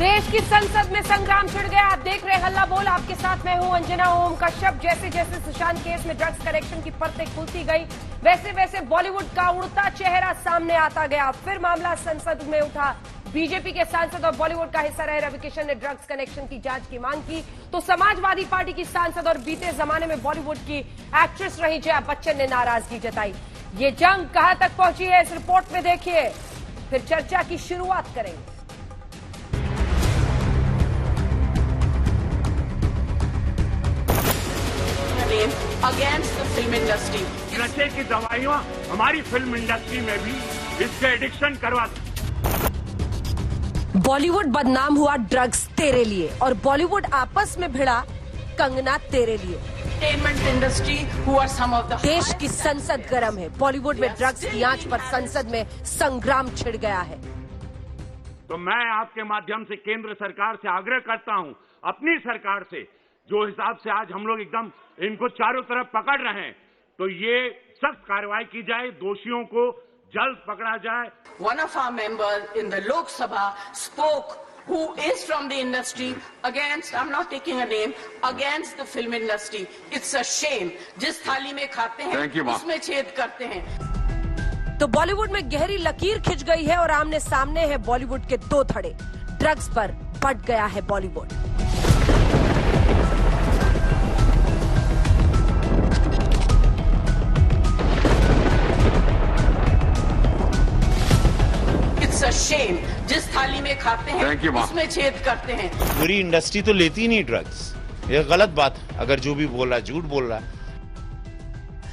देश की संसद में संग्राम छिड़ गया। आप देख रहे हैं हल्ला बोल। आपके साथ मैं हूं अंजना ओम कश्यप। जैसे जैसे सुशांत केस में ड्रग्स करेक्शन की परतें खुलती गई, वैसे वैसे बॉलीवुड का उड़ता चेहरा सामने आता गया। फिर मामला संसद में उठा। बीजेपी के सांसद और बॉलीवुड का हिस्सा रहे रवि किशन ने ड्रग्स कनेक्शन की जांच की मांग की, तो समाजवादी पार्टी की सांसद और बीते जमाने में बॉलीवुड की एक्ट्रेस रही जया बच्चन ने नाराजगी जताई। ये जंग कहां तक पहुंची है, इस रिपोर्ट में देखिए, फिर चर्चा की शुरुआत करेंगे। Against the film industry. नशे की दवाइयां हमारी फिल्म इंडस्ट्री में भी इसके एडिक्शन करवा। बॉलीवुड बदनाम हुआ ड्रग्स तेरे लिए, और बॉलीवुड आपस में भिड़ा कंगना तेरे लिए। Entertainment industry who are some of the देश की संसद गर्म है। बॉलीवुड में ड्रग्स की आंच पर संसद में संग्राम छिड़ गया है। तो मैं आपके माध्यम से केंद्र सरकार से आग्रह करता हूं, अपनी सरकार से, जो हिसाब से आज हम लोग एकदम इनको चारों तरफ पकड़ रहे हैं, तो ये सख्त कार्रवाई की जाए, दोषियों को जल्द पकड़ा जाए। One of our members in the Lok Sabha spoke, who is from the industry, against, I'm not taking a name, against the film industry. It's a shame. जिस थाली में खाते हैं उसमें छेद करते हैं। तो बॉलीवुड में गहरी लकीर खिंच गई है और आमने सामने है बॉलीवुड के दो धड़े। ड्रग्स पर पट गया है बॉलीवुड। शेम, जिस थाली में खाते हैं उसमें छेद करते हैं। पूरी इंडस्ट्री तो लेती नहीं ड्रग्स, ये गलत बात। अगर जो भी बोल रहा है झूठ बोल रहा है।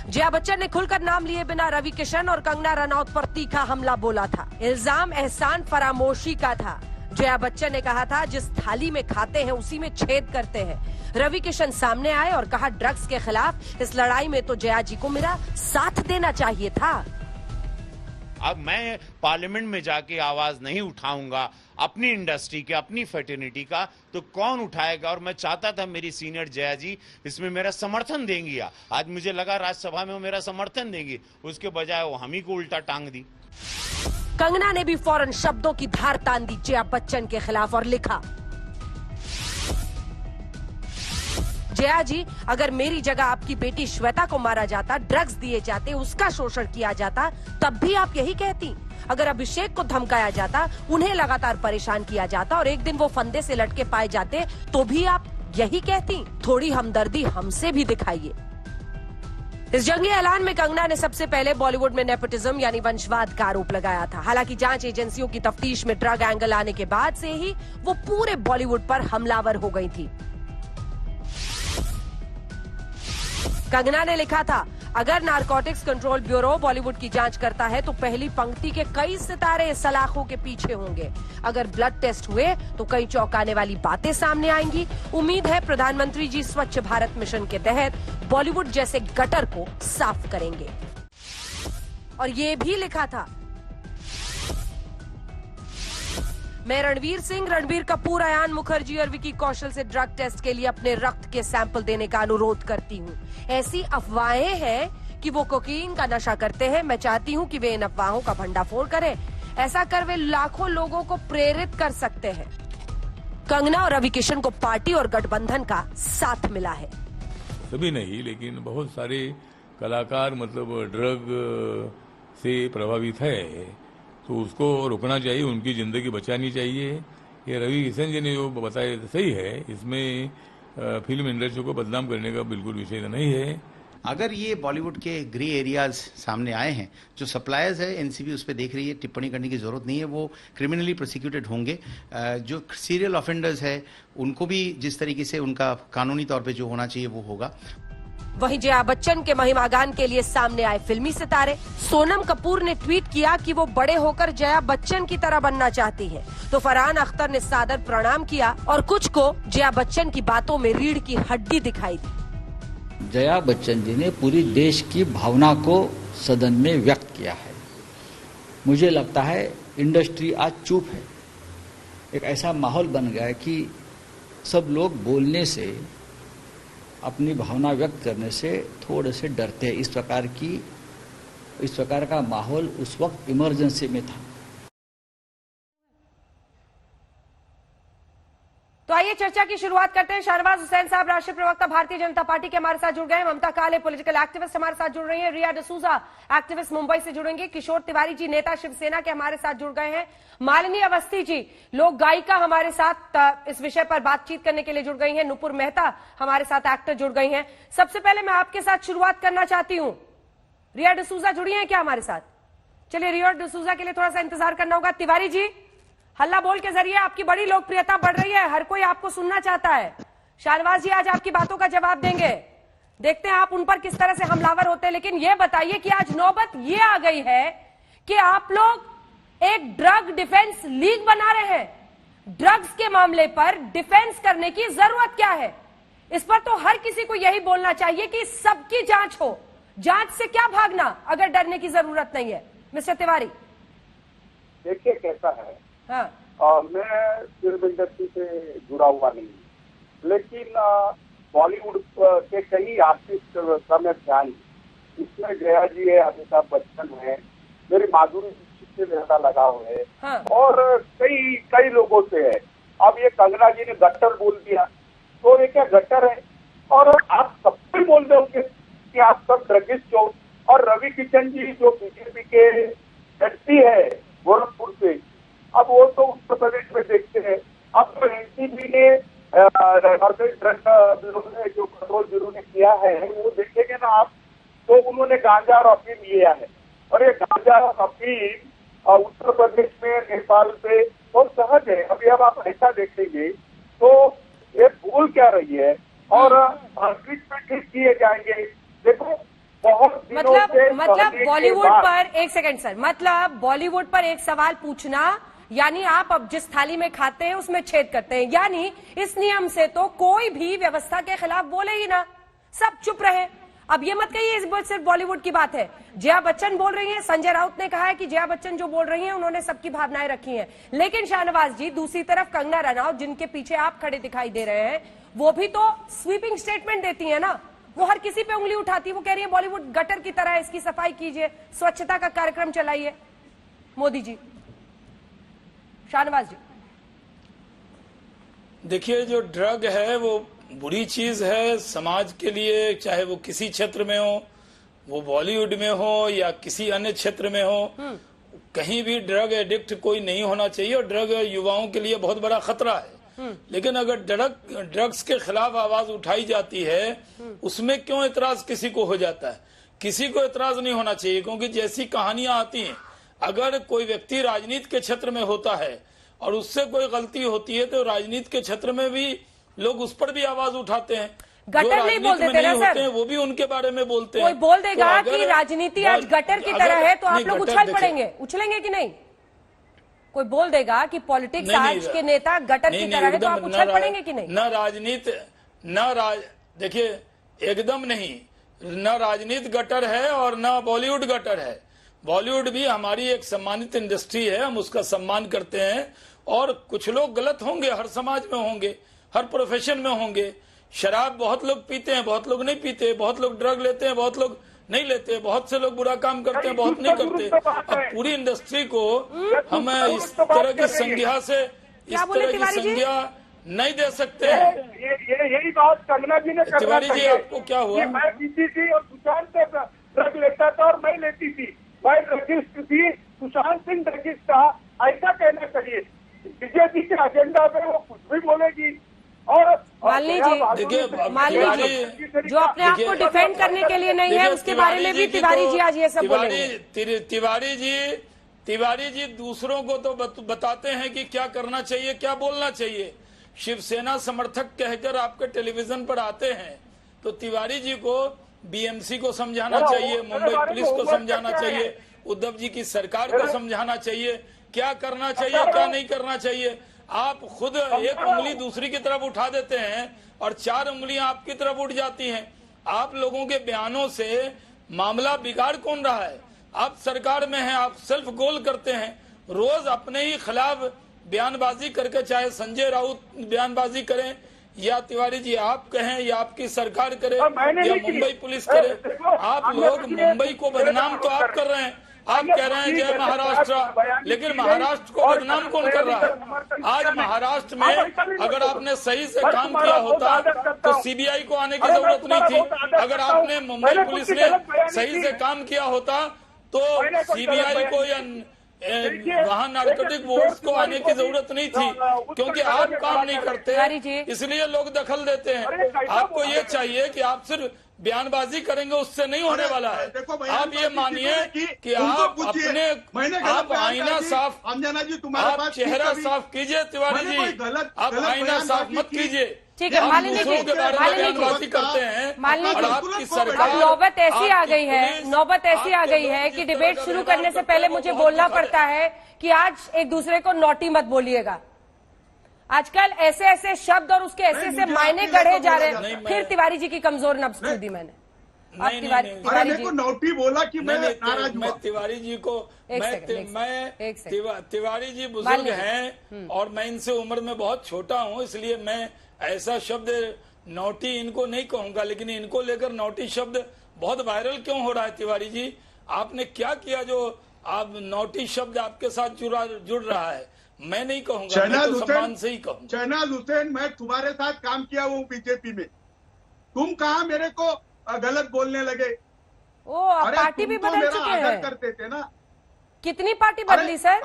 जया बच्चन ने खुलकर नाम लिए बिना रवि किशन और कंगना रनौत पर तीखा हमला बोला था। इल्जाम एहसान फरामोशी का था। जया बच्चन ने कहा था, जिस थाली में खाते हैं उसी में छेद करते हैं। रवि किशन सामने आए और कहा, ड्रग्स के खिलाफ इस लड़ाई में तो जया जी को मेरा साथ देना चाहिए था। अब मैं पार्लियामेंट में जाके आवाज नहीं उठाऊंगा अपनी इंडस्ट्री के, अपनी फैटर्निटी का, तो कौन उठाएगा। और मैं चाहता था मेरी सीनियर जया जी इसमें मेरा समर्थन देंगी। आज मुझे लगा राज्यसभा में वो मेरा समर्थन देंगी, उसके बजाय वो हम ही को उल्टा टांग दी। कंगना ने भी फौरन शब्दों की धार तान दी जया बच्चन के खिलाफ और लिखा, जया जी, अगर मेरी जगह आपकी बेटी श्वेता को मारा जाता, ड्रग्स दिए जाते, उसका शोषण किया जाता, तब भी आप यही कहती। अगर अभिषेक को धमकाया जाता, उन्हें लगातार परेशान किया जाता और एक दिन वो फंदे से लटके पाए जाते, तो भी आप यही कहती। थोड़ी हमदर्दी हमसे भी दिखाइए। इस जंगी ऐलान में कंगना ने सबसे पहले बॉलीवुड में नेपोटिज्म यानी वंशवाद का आरोप लगाया था। हालांकि जांच एजेंसियों की तफ्तीश में ड्रग एंगल आने के बाद से ही वो पूरे बॉलीवुड पर हमलावर हो गई थी। कंगना ने लिखा था, अगर नारकोटिक्स कंट्रोल ब्यूरो बॉलीवुड की जांच करता है तो पहली पंक्ति के कई सितारे सलाखों के पीछे होंगे। अगर ब्लड टेस्ट हुए तो कई चौंकाने वाली बातें सामने आएंगी। उम्मीद है प्रधानमंत्री जी स्वच्छ भारत मिशन के तहत बॉलीवुड जैसे गटर को साफ करेंगे। और ये भी लिखा था, मैं रणवीर सिंह, रणबीर कपूर, अयान मुखर्जी और विकी कौशल से ड्रग टेस्ट के लिए अपने रक्त के सैंपल देने का अनुरोध करती हूँ। ऐसी अफवाहें हैं कि वो कोकीन का नशा करते हैं। मैं चाहती हूँ कि वे इन अफवाहों का भंडाफोड़ करें। ऐसा कर वे लाखों लोगों को प्रेरित कर सकते हैं। कंगना और रवि किशन को पार्टी और गठबंधन का साथ मिला है। सभी नहीं, लेकिन बहुत सारे कलाकार मतलब ड्रग से प्रभावित है, तो उसको रोकना चाहिए, उनकी जिंदगी बचानी चाहिए। ये रवि किशन जी ने जो बताया सही है, इसमें फिल्म इंडस्ट्री को बदनाम करने का बिल्कुल विषय नहीं है। अगर ये बॉलीवुड के ग्रे एरियाज सामने आए हैं, जो सप्लायर्स है एनसीबी उस पर देख रही है, टिप्पणी करने की जरूरत नहीं है, वो क्रिमिनली प्रोसिक्यूटेड होंगे। जो सीरियल ऑफेंडर्स है उनको भी जिस तरीके से उनका कानूनी तौर पे जो होना चाहिए वो होगा। वहीं जया बच्चन के महिमागान के लिए सामने आए फिल्मी सितारे। सोनम कपूर ने ट्वीट किया कि वो बड़े होकर जया बच्चन की तरह बनना चाहती हैं। तो फरहान अख्तर ने सादर प्रणाम किया और कुछ को जया बच्चन की बातों में रीढ़ की हड्डी दिखाई दी। जया बच्चन जी ने पूरी देश की भावना को सदन में व्यक्त किया है। मुझे लगता है इंडस्ट्री आज चुप है। एक ऐसा माहौल बन गया है कि सब लोग बोलने से, अपनी भावना व्यक्त करने से थोड़े से डरते हैं। इस प्रकार का माहौल उस वक्त इमरजेंसी में था। तो आइए चर्चा की शुरुआत करते हैं। शाहनवाज हुसैन साहब, राष्ट्रीय प्रवक्ता भारतीय जनता पार्टी के, हमारे साथ जुड़ गए हैं। ममता काले, पॉलिटिकल एक्टिविस्ट, हमारे साथ जुड़ रही हैं। रिया डिसूजा, एक्टिविस्ट, मुंबई से जुड़ेंगे। किशोर तिवारी जी, नेता शिवसेना के, हमारे साथ जुड़ गए हैं। मालिनी अवस्थी जी, लोक गायिका, हमारे साथ इस विषय पर बातचीत करने के लिए जुड़ गई हैं। नुपुर मेहता, हमारे साथ एक्टर, जुड़ गई हैं। सबसे पहले मैं आपके साथ शुरुआत करना चाहती हूं। रिया डिसूजा जुड़ी हैं क्या हमारे साथ? चलिए, रिया डिसूजा के लिए थोड़ा सा इंतजार करना होगा। तिवारी जी, हल्ला बोल के जरिए आपकी बड़ी लोकप्रियता बढ़ रही है, हर कोई आपको सुनना चाहता है। शाहनवाज जी आज आपकी बातों का जवाब देंगे, देखते हैं आप उन पर किस तरह से हमलावर होते हैं। लेकिन यह बताइए कि आज नौबत यह आ गई है कि आप लोग एक ड्रग डिफेंस लीग बना रहे हैं। ड्रग्स के मामले पर डिफेंस करने की जरूरत क्या है? इस पर तो हर किसी को यही बोलना चाहिए कि सबकी जांच हो। जांच से क्या भागना अगर डरने की जरूरत नहीं है? मिस्टर तिवारी, देखिए कैसा है। हाँ। मैं फिल्म इंडस्ट्री से जुड़ा हुआ नहीं, लेकिन बॉलीवुड के कई आर्टिस्ट का मैं ध्यान, इसमें जया जी है, अमिताभ बच्चन है, मेरी माधुरी दीक्षित से ज्यादा लगाव है। हाँ। और कई लोगों से है। अब ये कंगना जी ने गट्टर बोल दिया, तो ये क्या गट्टर है? और आप सबसे बोल रहे होंगे कि आप सब ड्रगिस्ट हो। और रवि किशन जी जो बीजेपी के एसपी है गोरखपुर से, अब वो तो उत्तर प्रदेश में देखते हैं। अब तो एनसीबी ने ड्रग जो कंट्रोल ब्यूरो ने किया है वो देखेंगे ना आप, तो उन्होंने गांजा और अफीम लिया है। और ये गांजा और अफीम उत्तर प्रदेश में, नेपाल पे बहुत सहज है। अभी अब आप ऐसा देखेंगे तो ये भूल क्या रही है और ट्रीटमेंट किए जाएंगे। देखो बहुत मतलब बॉलीवुड पर, एक सेकंड सर, मतलब बॉलीवुड पर एक सवाल पूछना यानी आप अब जिस थाली में खाते हैं उसमें छेद करते हैं, यानी इस नियम से तो कोई भी व्यवस्था के खिलाफ बोले ही ना, सब चुप रहे। अब ये मत कहिए इस सिर्फ बॉलीवुड की बात है। जया बच्चन बोल रही हैं, संजय राउत ने कहा है कि जया बच्चन जो बोल रही हैं उन्होंने सबकी भावनाएं रखी हैं। लेकिन शाहनवाज जी, दूसरी तरफ कंगना रनौत, जिनके पीछे आप खड़े दिखाई दे रहे हैं, वो भी तो स्वीपिंग स्टेटमेंट देती है ना। वो हर किसी पे उंगली उठाती है। वो कह रही है बॉलीवुड गटर की तरह है, इसकी सफाई कीजिए, स्वच्छता का कार्यक्रम चलाइए। मोदी जी, शाहनवाज जी, देखिए जो ड्रग है वो बुरी चीज है समाज के लिए, चाहे वो किसी क्षेत्र में हो, वो बॉलीवुड में हो या किसी अन्य क्षेत्र में हो, कहीं भी ड्रग एडिक्ट कोई नहीं होना चाहिए। और ड्रग युवाओं के लिए बहुत बड़ा खतरा है। लेकिन अगर ड्रग्स के खिलाफ आवाज उठाई जाती है, उसमें क्यों इतराज किसी को हो जाता है? किसी को इतराज नहीं होना चाहिए, क्योंकि जैसी कहानियां आती हैं, अगर कोई व्यक्ति राजनीति के क्षेत्र में होता है और उससे कोई गलती होती है तो राजनीति के क्षेत्र में भी लोग उस पर भी आवाज उठाते हैं। गटर नहीं बोल देते ना सर, वो भी उनके बारे में बोलते हैं। कोई बोल देगा कि राजनीति आज गटर की तरह है तो आप लोग उछल पड़ेंगे, उछलेंगे कि नहीं? कोई बोल देगा कि पॉलिटिक्स आज के नेता गटर की तरह है तो आप उछल पड़ेंगे कि नहीं? न राजनीति देखिए एकदम नहीं, न राजनीति गटर है और न बॉलीवुड गटर है। बॉलीवुड भी हमारी एक सम्मानित इंडस्ट्री है, हम उसका सम्मान करते हैं। और कुछ लोग गलत होंगे, हर समाज में होंगे, हर प्रोफेशन में होंगे। शराब बहुत लोग पीते हैं, बहुत लोग नहीं पीते, बहुत लोग ड्रग लेते हैं, बहुत लोग नहीं लेते, बहुत से लोग बुरा काम करते हैं, बहुत नहीं करते। अब पूरी इंडस्ट्री को हम इस तरह की संज्ञा से, इस तरह की संज्ञा नहीं दे सकते हैं। यही बात कंगना जी ने करना तिवारी जी, आपको क्या हुआ? मैं पीती थी और सुशांत ड्रग लेता था और मैं लेती थी। मैं ड्रगिस्ट थी, सुशांत सिंह ड्रगिस्ट था, ऐसा कहना चाहिए। बीजेपी के एजेंडा पे वो कुछ भी बोलेगी। और मालिनी जी, मालिनी जी जो अपने आप को डिफेंड करने के लिए नहीं है, उसके बारे में भी तिवारी जी आज ये सब बोलेंगे। तिवारी जी दूसरों को तो बताते हैं कि क्या करना चाहिए, क्या बोलना चाहिए। शिवसेना समर्थक कहकर आपके टेलीविजन पर आते हैं, तो तिवारी जी को बीएमसी को समझाना चाहिए, मुंबई पुलिस को समझाना चाहिए, उद्धव जी की सरकार को समझाना चाहिए क्या करना चाहिए, क्या नहीं करना चाहिए। आप खुद एक उंगली दूसरी की तरफ उठा देते हैं और 4 उंगलियां आपकी तरफ उठ जाती हैं। आप लोगों के बयानों से मामला बिगाड़ कौन रहा है? आप सरकार में हैं, आप सेल्फ गोल करते हैं, रोज अपने ही खिलाफ बयानबाजी करके, चाहे संजय राउत बयानबाजी करें या तिवारी जी आप कहें या आपकी सरकार करे या मुंबई पुलिस करे, आप लोग मुंबई को बदनाम तो आप कर रहे हैं, आप कह रहे हैं जय महाराष्ट्र, लेकिन महाराष्ट्र को बदनाम कौन कर रहा है? आज महाराष्ट्र में अगर आपने सही से काम किया होता तो सीबीआई को आने की जरूरत नहीं थी। अगर आपने मुंबई पुलिस में सही से काम किया होता तो सीबीआई को या वहाँ नार्कोटिक बोर्ड को आने की जरूरत नहीं थी, क्योंकि आप काम नहीं करते इसलिए लोग दखल देते हैं। आपको ये चाहिए कि आप सिर्फ बयानबाजी करेंगे, उससे नहीं होने वाला है। आप ये मानिए कि आप अपने आप आईना साफ, आप चेहरा साफ कीजिए तिवारी जी, आप आईना साफ मत कीजिए। ठीक है, मालिनी जी, बयानबाजी करते हैं और आपकी सरकार। अब नौबत ऐसी आ गई है कि डिबेट शुरू करने से पहले मुझे बोलना पड़ता है कि आज एक दूसरे को नॉटी मत बोलिएगा। आजकल ऐसे ऐसे शब्द और उसके ऐसे ऐसे मायने गढ़े जा रहे हैं। फिर तिवारी जी की कमजोर नब्ज खो दी मैंने। तिवारी जी को नौटी बोला कि मैं नाराज हुआ। तिवारी जी को तिवारी जी बुजुर्ग हैं और मैं इनसे उम्र में बहुत छोटा हूं, इसलिए मैं ऐसा शब्द नौटी इनको नहीं कहूंगा, लेकिन इनको लेकर नौटी शब्द बहुत वायरल क्यों हो रहा है? तिवारी जी, आपने क्या किया जो आप नौटी शब्द आपके साथ जुड़ रहा है? मैं नहीं कहूंगा, मैं तो सम्मान से ही कहूंगा। शहनाज हुसैन, मैं तुम्हारे साथ काम किया हूँ बीजेपी में, तुम कहाँ मेरे को गलत बोलने लगे? आप पार्टी भी बदल चुके हैं, करते थे ना। कितनी पार्टी बदली सर?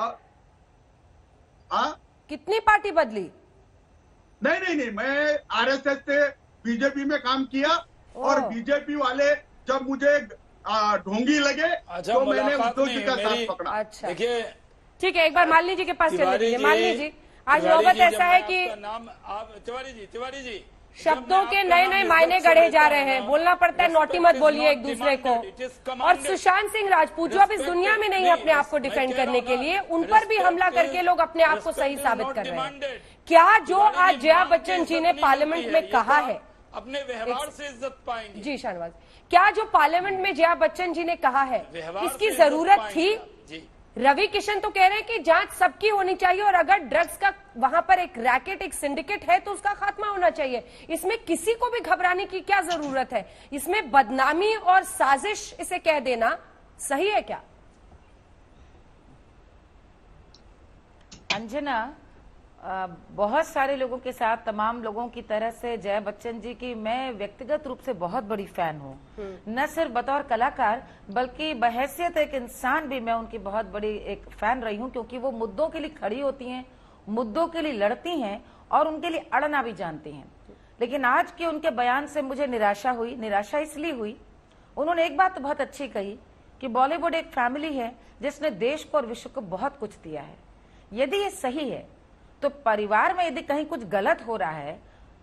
कितनी पार्टी बदली? नहीं, मैं आरएसएस से बीजेपी में काम किया और बीजेपी वाले जब मुझे ढोंगी लगे तो मैंने उद्धव जी का साथ पकड़ा। अच्छा, देखिए, ठीक है, एक बार मालिनी जी के पास चले जाइए। मालिनी जी, आज नौबत ऐसा है कि नाम आप तिवारी जी शब्दों के नए नए मायने गढ़े जा रहे हैं, बोलना पड़ता है नौटी मत बोलिए एक दूसरे को। और सुशांत सिंह राजपूत जो अब इस दुनिया में नहीं है अपने आप को डिफेंड करने के लिए, उन पर भी हमला करके लोग अपने आप को सही साबित कर रहे हैं। क्या जो आज जया बच्चन जी ने पार्लियामेंट में कहा है, अपने व्यवहार से इज्जत पाएंगे? जी शाहनवाज, क्या जो पार्लियामेंट में जया बच्चन जी ने कहा है इसकी जरूरत थी? रवि किशन तो कह रहे हैं कि जांच सबकी होनी चाहिए और अगर ड्रग्स का वहां पर एक रैकेट, एक सिंडिकेट है तो उसका खात्मा होना चाहिए। इसमें किसी को भी घबराने की क्या जरूरत है? इसमें बदनामी और साजिश इसे कह देना सही है क्या? अंजना, बहुत सारे लोगों के साथ, तमाम लोगों की तरह से जया बच्चन जी की मैं व्यक्तिगत रूप से बहुत बड़ी फैन हूँ। न सिर्फ बतौर कलाकार बल्कि बहैसियत एक इंसान भी मैं उनकी बहुत बड़ी एक फैन रही हूँ, क्योंकि वो मुद्दों के लिए खड़ी होती हैं, मुद्दों के लिए लड़ती हैं और उनके लिए अड़ना भी जानती हैं। लेकिन आज के उनके बयान से मुझे निराशा हुई। निराशा इसलिए हुई, उन्होंने एक बात तो बहुत अच्छी कही कि बॉलीवुड एक फैमिली है जिसने देश को और विश्व को बहुत कुछ दिया है। यदि ये सही है तो परिवार में यदि कहीं कुछ गलत हो रहा है,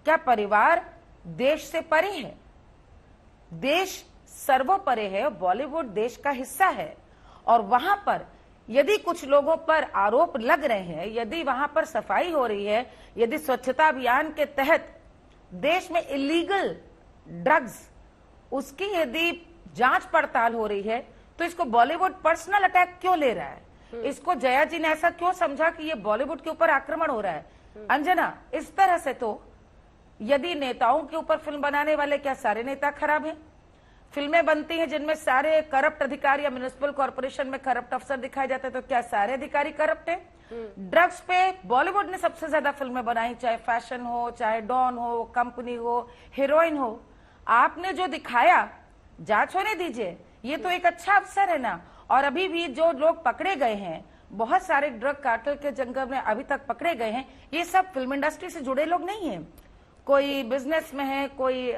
क्या परिवार देश से परे है? देश सर्वोपरि है, बॉलीवुड देश का हिस्सा है और वहां पर यदि कुछ लोगों पर आरोप लग रहे हैं, यदि वहां पर सफाई हो रही है, यदि स्वच्छता अभियान के तहत देश में इलीगल ड्रग्स उसकी यदि जांच पड़ताल हो रही है, तो इसको बॉलीवुड पर्सनल अटैक क्यों ले रहा है? इसको जया जी ने ऐसा क्यों समझा कि ये बॉलीवुड के ऊपर आक्रमण हो रहा है? अंजना, इस तरह से तो यदि नेताओं के ऊपर फिल्म बनाने वाले, क्या सारे नेता खराब हैं? फिल्में बनती हैं जिनमें सारे करप्ट अधिकारी या म्युनिसिपल कॉर्पोरेशन में करप्ट अफसर दिखाए जाते हैं, तो क्या सारे अधिकारी करप्ट हैं? ड्रग्स पे बॉलीवुड ने सबसे ज्यादा फिल्में बनाई, चाहे फैशन हो, चाहे डॉन हो, कंपनी हो, हीरोइन हो। आपने जो दिखाया जांच होने दीजिए, ये तो एक अच्छा अवसर है ना। और अभी भी जो लोग पकड़े गए हैं, बहुत सारे ड्रग कार्टेल के जंगल में अभी तक पकड़े गए हैं, ये सब फिल्म इंडस्ट्री से जुड़े लोग नहीं हैं। कोई बिजनेस में है, कोई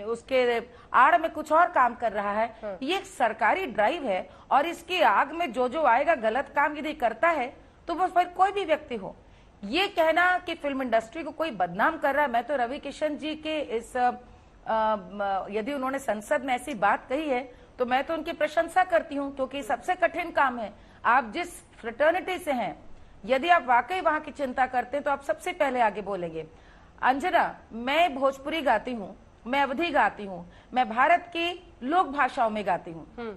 उसके आड़ में कुछ और काम कर रहा है। ये एक सरकारी ड्राइव है और इसकी आग में जो जो आएगा, गलत काम यदि करता है तो वो फिर कोई भी व्यक्ति हो। ये कहना कि फिल्म इंडस्ट्री को कोई बदनाम कर रहा है, मैं तो रवि किशन जी के इस यदि उन्होंने संसद में ऐसी बात कही है तो मैं तो उनकी प्रशंसा करती हूँ, क्योंकि सबसे कठिन काम है। आप जिस फ्रेटर्निटी से हैं, यदि आप वाकई वहां की चिंता करते हैं तो आप सबसे पहले आगे बोलेंगे। अंजना, मैं भोजपुरी गाती हूँ, मैं अवधी गाती हूँ, मैं भारत की लोक भाषाओं में गाती हूँ।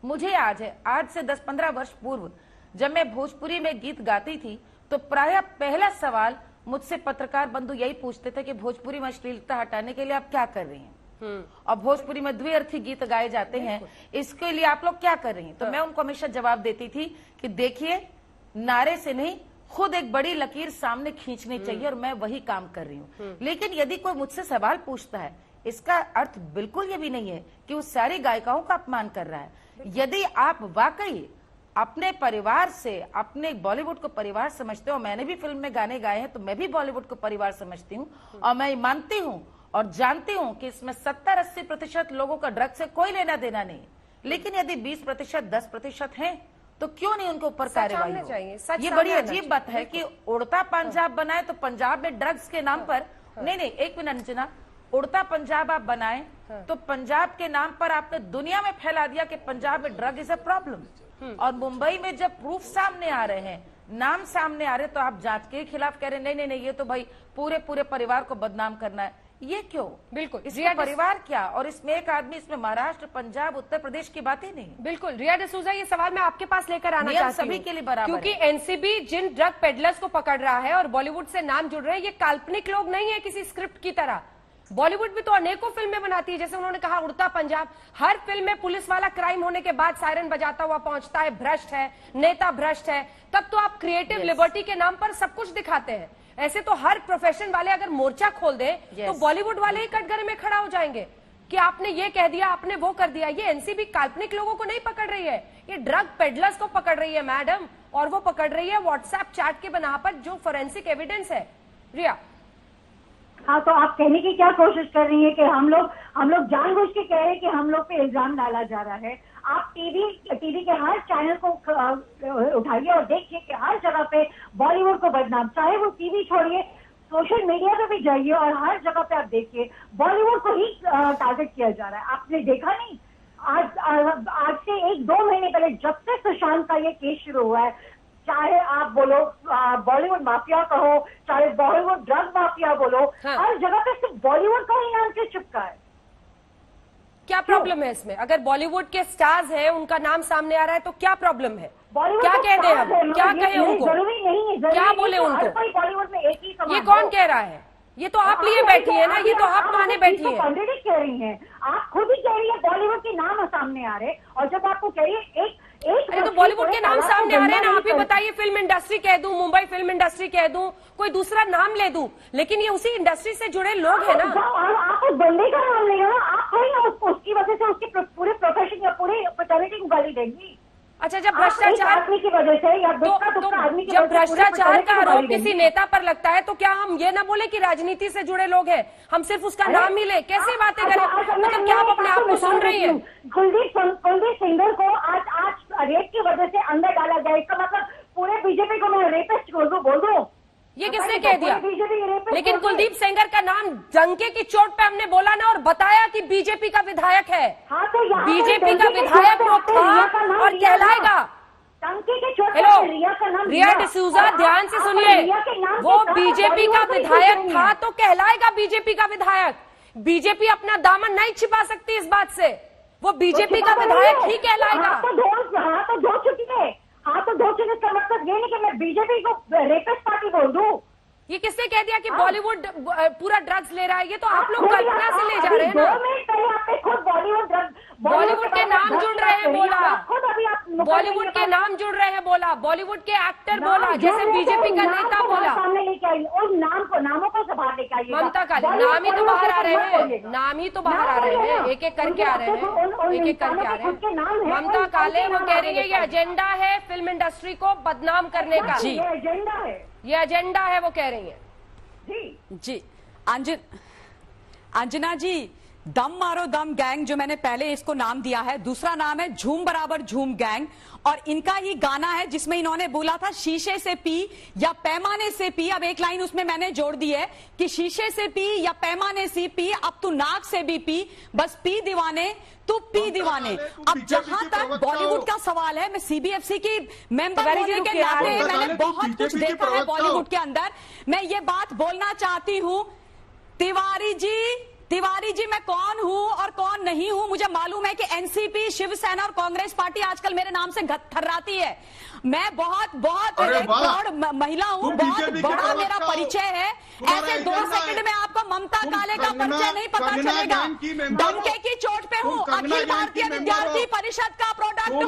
मुझे आज से 10-15 वर्ष पूर्व जब मैं भोजपुरी में गीत गाती थी तो प्रायः पहला सवाल मुझसे पत्रकार बंधु यही पूछते थे कि भोजपुरी में अश्लीलता हटाने के लिए आप क्या कर रही हैं। और भोजपुरी में द्विअर्थी गीत गाए जाते हैं, इसके लिए आप लोग क्या कर रही हैं? तो मैं उनको हमेशा जवाब देती थी कि देखिए, नारे से नहीं, खुद एक बड़ी लकीर सामने खींचनी चाहिए और मैं वही काम कर रही हूँ। लेकिन यदि कोई मुझसे सवाल पूछता है, इसका अर्थ बिल्कुल ये भी नहीं है कि उस सारी गायिकाओं का अपमान कर रहा है। यदि आप वाकई अपने परिवार से, अपने बॉलीवुड को परिवार समझते हो, मैंने भी फिल्म में गाने गाए हैं तो मैं भी बॉलीवुड को परिवार समझती हूँ और मैं मानती हूँ और जानती हूँ कि इसमें 70-80% लोगों का ड्रग से कोई लेना देना नहीं, लेकिन यदि 20%, 10% है तो क्यों नहीं उनके ऊपर कार्रवाई हो? ये बड़ी अजीब बात है कि उड़ता पंजाब बनाए तो पंजाब में ड्रग्स के नाम पर, नहीं, एक मिनट अंजना, उड़ता पंजाब आप बनाए तो पंजाब के नाम पर आपने दुनिया में फैला दिया कि पंजाब में ड्रग इज अ प्रॉब्लम। और मुंबई में जब प्रूफ सामने आ रहे हैं, नाम सामने आ रहे, तो आप जांच के खिलाफ कह रहे हैं नहीं, ये तो भाई पूरे परिवार को बदनाम करना है। ये क्यों? बिल्कुल, इसमें परिवार क्या, और इसमें एक आदमी, इसमें महाराष्ट्र, पंजाब, उत्तर प्रदेश की बात ही नहीं। बिल्कुल रिया डिसूजा, ये सवाल मैं आपके पास लेकर आना चाहती हूँ। सभी के लिए बराबर, क्योंकि एनसीबी जिन ड्रग पेडलर्स को पकड़ रहा है और बॉलीवुड से नाम जुड़ रहे हैं, ये काल्पनिक लोग नहीं है किसी स्क्रिप्ट की तरह। बॉलीवुड भी तो अनेकों फिल्में बनाती है, जैसे उन्होंने कहा उड़ता पंजाब, हर फिल्म में पुलिस वाला क्राइम होने के बाद सायरन बजाता हुआ पहुंचता है, भ्रष्ट है, नेता भ्रष्ट है, तब तो आप क्रिएटिव लिबर्टी के नाम पर सब कुछ दिखाते हैं। ऐसे तो हर प्रोफेशन वाले अगर मोर्चा खोल दे तो बॉलीवुड वाले ही कटघरे में खड़ा हो जाएंगे कि आपने ये कह दिया, आपने वो कर दिया। ये एनसीबी काल्पनिक लोगों को नहीं पकड़ रही है, ये ड्रग पेडलर्स को पकड़ रही है मैडम, और वो पकड़ रही है व्हाट्सएप चैट के बना पर जो फोरेंसिक एविडेंस है। रिया, हाँ, तो आप कहने की क्या कोशिश कर रही है कि हम लोग जानबूझ के कह रहे हैं कि हम लोग पे इल्जाम डाला जा रहा है। आप टीवी के हर चैनल को उठाइए और देखिए कि हर जगह पे बॉलीवुड को बदनाम, चाहे वो टीवी छोड़िए, सोशल मीडिया पे भी जाइए और हर जगह पे आप देखिए बॉलीवुड को ही टारगेट किया जा रहा है। आपने देखा नहीं, आज से 1-2 महीने पहले जब से सुशांत का ये केस शुरू हुआ है, चाहे आप बोलो बॉलीवुड माफिया कहो, चाहे बॉलीवुड ड्रग माफिया बोलो, हर जगह पे सिर्फ बॉलीवुड का ही नाम क्यों चिपका है? क्या प्रॉब्लम है इसमें? अगर बॉलीवुड के स्टार्स हैं, उनका नाम सामने आ रहा है तो क्या प्रॉब्लम है? क्या कह दे हम, क्या कहे उनको, जरूरी नहीं है, क्या बोले उनको? बॉलीवुड में एक ही ये कौन कह रहा है? ये तो आप लिए बैठी है ना, ये तो आप माने बैठी है। कॉन्ट्रडिक्ट कह रही हैं आप, खुद ही कह रही है बॉलीवुड के नाम सामने आ रहे, और जब आपको कह रही है अरे तो बॉलीवुड के नाम सामने आ रहे हैं ना, आप ही बताइए, फिल्म इंडस्ट्री कह दूं, मुंबई फिल्म इंडस्ट्री कह दूं, कोई दूसरा नाम ले दूं, लेकिन ये उसी इंडस्ट्री से जुड़े लोग हैं ना। आप उस बंदे का नाम लेगा ना, आप थोड़ी ना उसकी वजह से उसके पूरे प्रोफेशन या पूरे फैटर्निटी को गाली देंगी। अच्छा, जब भ्रष्टाचार की वजह से या जब भ्रष्टाचार का आरोप किसी नेता पर लगता है तो क्या हम ये ना बोले कि राजनीति से जुड़े लोग हैं, हम सिर्फ उसका नाम ही ले? कैसी बातें करें? मतलब क्या आप अपने आप को सुन रही है? कुलदीप सिंगर को आज रेप की वजह से अंदर डाला गया, इसका मतलब पूरे बीजेपी को मैं रेपिस्ट बोल दूं? ये किसने कह दिया? लेकिन कुलदीप सेंगर का नाम डंके की चोट पे हमने बोला ना, और बताया कि बीजेपी का विधायक है। हाँ, तो बीजेपी का विधायक वो था और कहलाएगा। हेलो रिया डिसूजा, ध्यान से सुनिए, वो बीजेपी का विधायक था तो कहलाएगा बीजेपी का विधायक। बीजेपी अपना दामन नहीं छिपा सकती इस बात से, वो बीजेपी का विधायक ही कहलाएगा। तो धो चुकी है, तो दो चीजें का मतलब ये नहीं कि मैं बीजेपी को रेपिस्ट पार्टी बोल दूं। ये किसने कह दिया कि बॉलीवुड पूरा ड्रग्स ले रहा है? ये तो आप लोग कल्पना से ले जा रहे हैं ना। 2 मिनट पहले आपने खुद बॉलीवुड के नाम जुड़ रहे हैं बोला, बॉलीवुड के नाम जुड़ रहे हैं बोला, बॉलीवुड के एक्टर बोला, जैसे बीजेपी का नेता बोला। सामने लेके आई, उन नामों को बाहर लेके आइए। ममता काले, नाम ही तो बाहर आ रहे हैं, नाम ही तो बाहर आ रहे हैं, एक एक करके आ रहे हैं, एक एक करके आ रहे हैं। ममता काले वो कह रही है ये एजेंडा है फिल्म इंडस्ट्री को बदनाम करने का। जी, एजेंडा है, ये एजेंडा है, वो कह रही है। जी अंजना जी, दम मारो दम गैंग जो मैंने पहले इसको नाम दिया है, दूसरा नाम है झूम बराबर झूम गैंग, और इनका ही गाना है जिसमें इन्होंने बोला था शीशे से पी या पैमाने से पी। अब एक लाइन उसमें मैंने जोड़ दी है कि शीशे से पी या पैमाने से पी, अब तू नाक से भी पी, बस पी दीवाने तू पी दीवाने। अब जहां तक बॉलीवुड का सवाल है, मैं सीबीएफसी की मेंबर होने के नाते मैंने बहुत कुछ देखा है बॉलीवुड के अंदर। मैं ये बात बोलना चाहती हूं, तिवारी जी मैं कौन हूं और कौन नहीं हूं मुझे मालूम है कि एनसीपी, शिवसेना और कांग्रेस पार्टी आजकल मेरे नाम से थर्राती है। मैं बहुत महिला हूं, बहुत बड़ा मेरा परिचय है ऐसे 2 सेकंड में आपको ममता काले का परिचय नहीं पता चलेगा। डंके की चोट पे हूँ, अखिल भारतीय विद्यार्थी परिषद का प्रोडक्ट हूँ,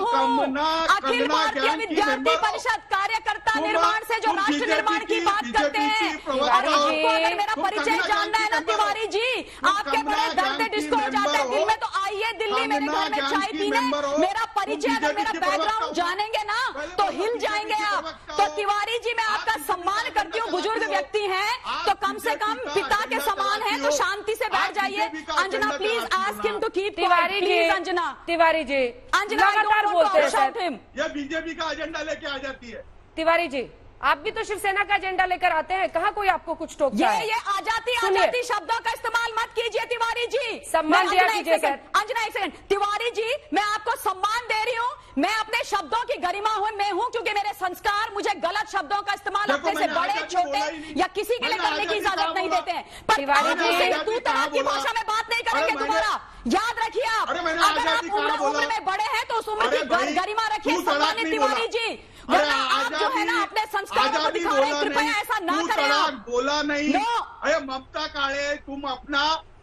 अखिल भारतीय विद्यार्थी परिषद कार्यकर्ता निर्माण से जो राष्ट्र निर्माण की बात करते हैं। और आपको अगर मेरा परिचय जानना है ना तिवारी जी, आपके बड़े दर्द डिस्को हो जाते हैं दिल में, तो आइए दिल्ली मेरे घर में चाय पीने। मेरा परिचय अगर मेरा बैकग्राउंड जानेंगे ना तो हिल जाएंगे आप। तो तिवारी जी मैं आपका सम्मान करती हूँ, बुजुर्ग व्यक्ति हैं तो कम से कम पिता के समान हैं, तो शांति से बैठ जाइए। Anjana please ask him to keep Tiwari ji, Anjana Tiwari ji Anjana लगातार बोलते हैं सर। ये बीजेपी का एजेंडा लेके आ जाती है। तिवारी जी आप भी तो शिवसेना का एजेंडा लेकर आते हैं, कहाँ कोई आपको कुछ टोकता है? ये आजाती शब्दों का इस्तेमाल मत कीजिए तिवारी जी। सम्मान दिया कीजिए सर। अंजना एक सेकंड, तिवारी जी मैं आपको सम्मान दे रही हूँ, मैं अपने शब्दों की गरिमा में हूँ क्योंकि मेरे संस्कार मुझे गलत शब्दों का इस्तेमाल अपने से बड़े छोटे या किसी के लिए करने की इजाजत नहीं देते हैं। पर तिवारी जी तू तरह की भाषा में बात नहीं करेंगे दोबारा, याद रखिए आप। अगर आप उम्र में बड़े हैं तो उस उम्र की गरिमा रखिए सम्मानित तिवारी जी, वरना आप जो है ना अपने संस्कारों को दिखा रहे हैं, कृपया ऐसा ना करें आप। बोला नहीं। अरे ममता काले तुम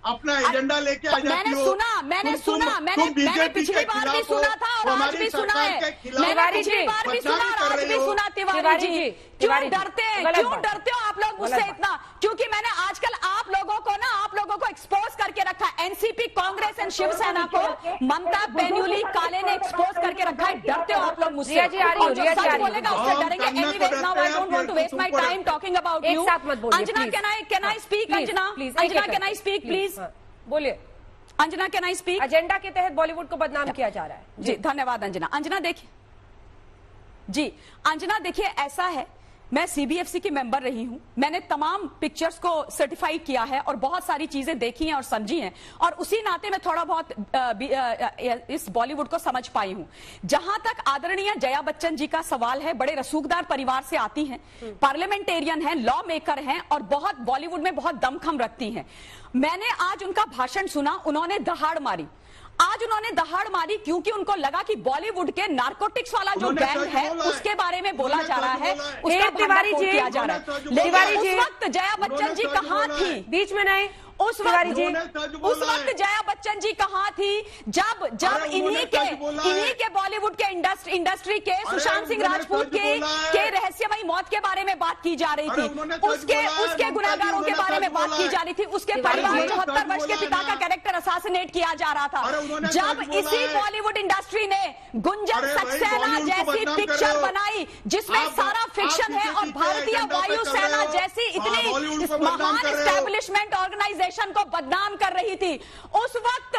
अपना एजेंडा लेके आ जाती हो। मैंने पिछली बार भी सुना था और आज भी सुना है। मैंने पिछली बार भी सुना और आज भी सुना। तिवारी जी क्यों डरते हैं, क्यों डरते हो आप लोग मुझसे इतना? क्योंकि मैंने आजकल आप लोगों को एक्सपोज करके रखा है। एनसीपी, कांग्रेस एंड शिवसेना को ममता बेन्युली काले ने एक्सपोज करके रखा है। डरते हो आप लोग मुझसे। रिया जी आ रही हो, रिया जी आ रही बोलेगा उससे डरेंगे। Anyways now I don't want to waste my time talking about you. Anjana can I speak? Anjana can I speak please? बोलिए Anjana can I speak? Agenda के तहत बॉलीवुड को बदनाम किया जा रहा है। जी धन्यवाद अंजना। अंजना देखिए जी, अंजना देखिए ऐसा है, मैं सीबीएफसी की मेंबर रही हूं, मैंने तमाम पिक्चर्स को सर्टिफाई किया है और बहुत सारी चीजें देखी हैं और समझी हैं, और उसी नाते मैं थोड़ा बहुत इस बॉलीवुड को समझ पाई हूं। जहां तक आदरणीय जया बच्चन जी का सवाल है, बड़े रसूखदार परिवार से आती हैं, पार्लियामेंटेरियन हैं, लॉ मेकर हैं और बहुत बॉलीवुड में बहुत दमखम रखती हैं। मैंने आज उनका भाषण सुना, उन्होंने दहाड़ मारी। आज उन्होंने दहाड़ मारी क्योंकि उनको लगा कि बॉलीवुड के नारकोटिक्स वाला जो गैंग है उसके बारे में बोला जा रहा है, उसका भंडाफोड़ किया जा रहा है। लेकिन उस वक्त जया बच्चन जी कहाँ थी? बीच में नहीं। उस वक्त जया बच्चन जी कहाँ थी जब इन्हीं के बॉलीवुड के इंडस्ट्री के सुशांत सिंह राजपूत के रहस्यमयी मौत के बारे में बात की जा रही थी, उसके गुनाहगारों के बारे में बात की जा रही थी, उसके परिवार 74 वर्ष के पिता का कैरेक्टर असासिनेट किया जा रहा था। जब इसी बॉलीवुड इंडस्ट्री ने गुंजन सक्सेना जैसी पिक्चर बनाई जिसमें सारा फिक्शन है और भारतीय वायुसेना जैसी इतनी महान एस्टैब्लिशमेंट ऑर्गेनाइजेशन को बदनाम कर रही थी, उस वक्त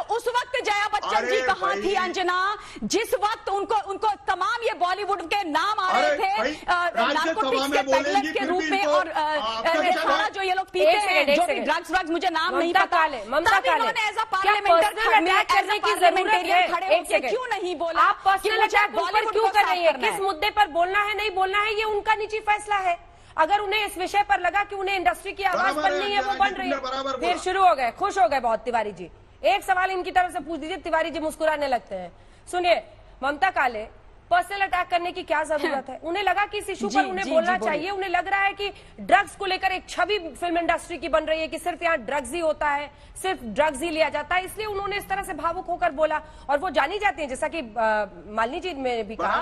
जया बच्चन जी कहाँ थी अंजना? जिस वक्त उनको तमाम ये बॉलीवुड के नाम आ रहे थे नारकोटिक्स के पैडलर्स के रूप में, और सारा जो ये लोग पीते हैं जो भी ड्रग्स मुझे नाम नहीं पता, एज अ पार्लियामेंटेरियन खड़े होकर क्यों नहीं बोला? आप पर्सनल अटैक बॉलीवुड क्यों कर रही है? किस मुद्दे पर बोलना है नहीं बोलना है ये उनका निजी फैसला है। अगर उन्हें इस विषय पर लगा कि उन्हें इंडस्ट्री की आवाज बननी है वो बन रही है। फिर शुरू हो गए, खुश हो गए बहुत तिवारी जी। एक सवाल इनकी तरफ से पूछ दीजिए, तिवारी जी मुस्कुराने लगते हैं। सुनिए, ममता काले पर्सनल अटैक करने की क्या जरूरत है? उन्हें लगा कि इस इशू पर उन्हें बोलना चाहिए। उन्हें लग रहा है कि ड्रग्स को लेकर एक छवि फिल्म इंडस्ट्री की बन रही है कि सिर्फ यहाँ ड्रग्स ही होता है, सिर्फ ड्रग्स ही लिया जाता है, इसलिए उन्होंने इस तरह से भावुक होकर बोला। और वो जानी जाती है, जैसा कि मालिनी जी ने भी कहा,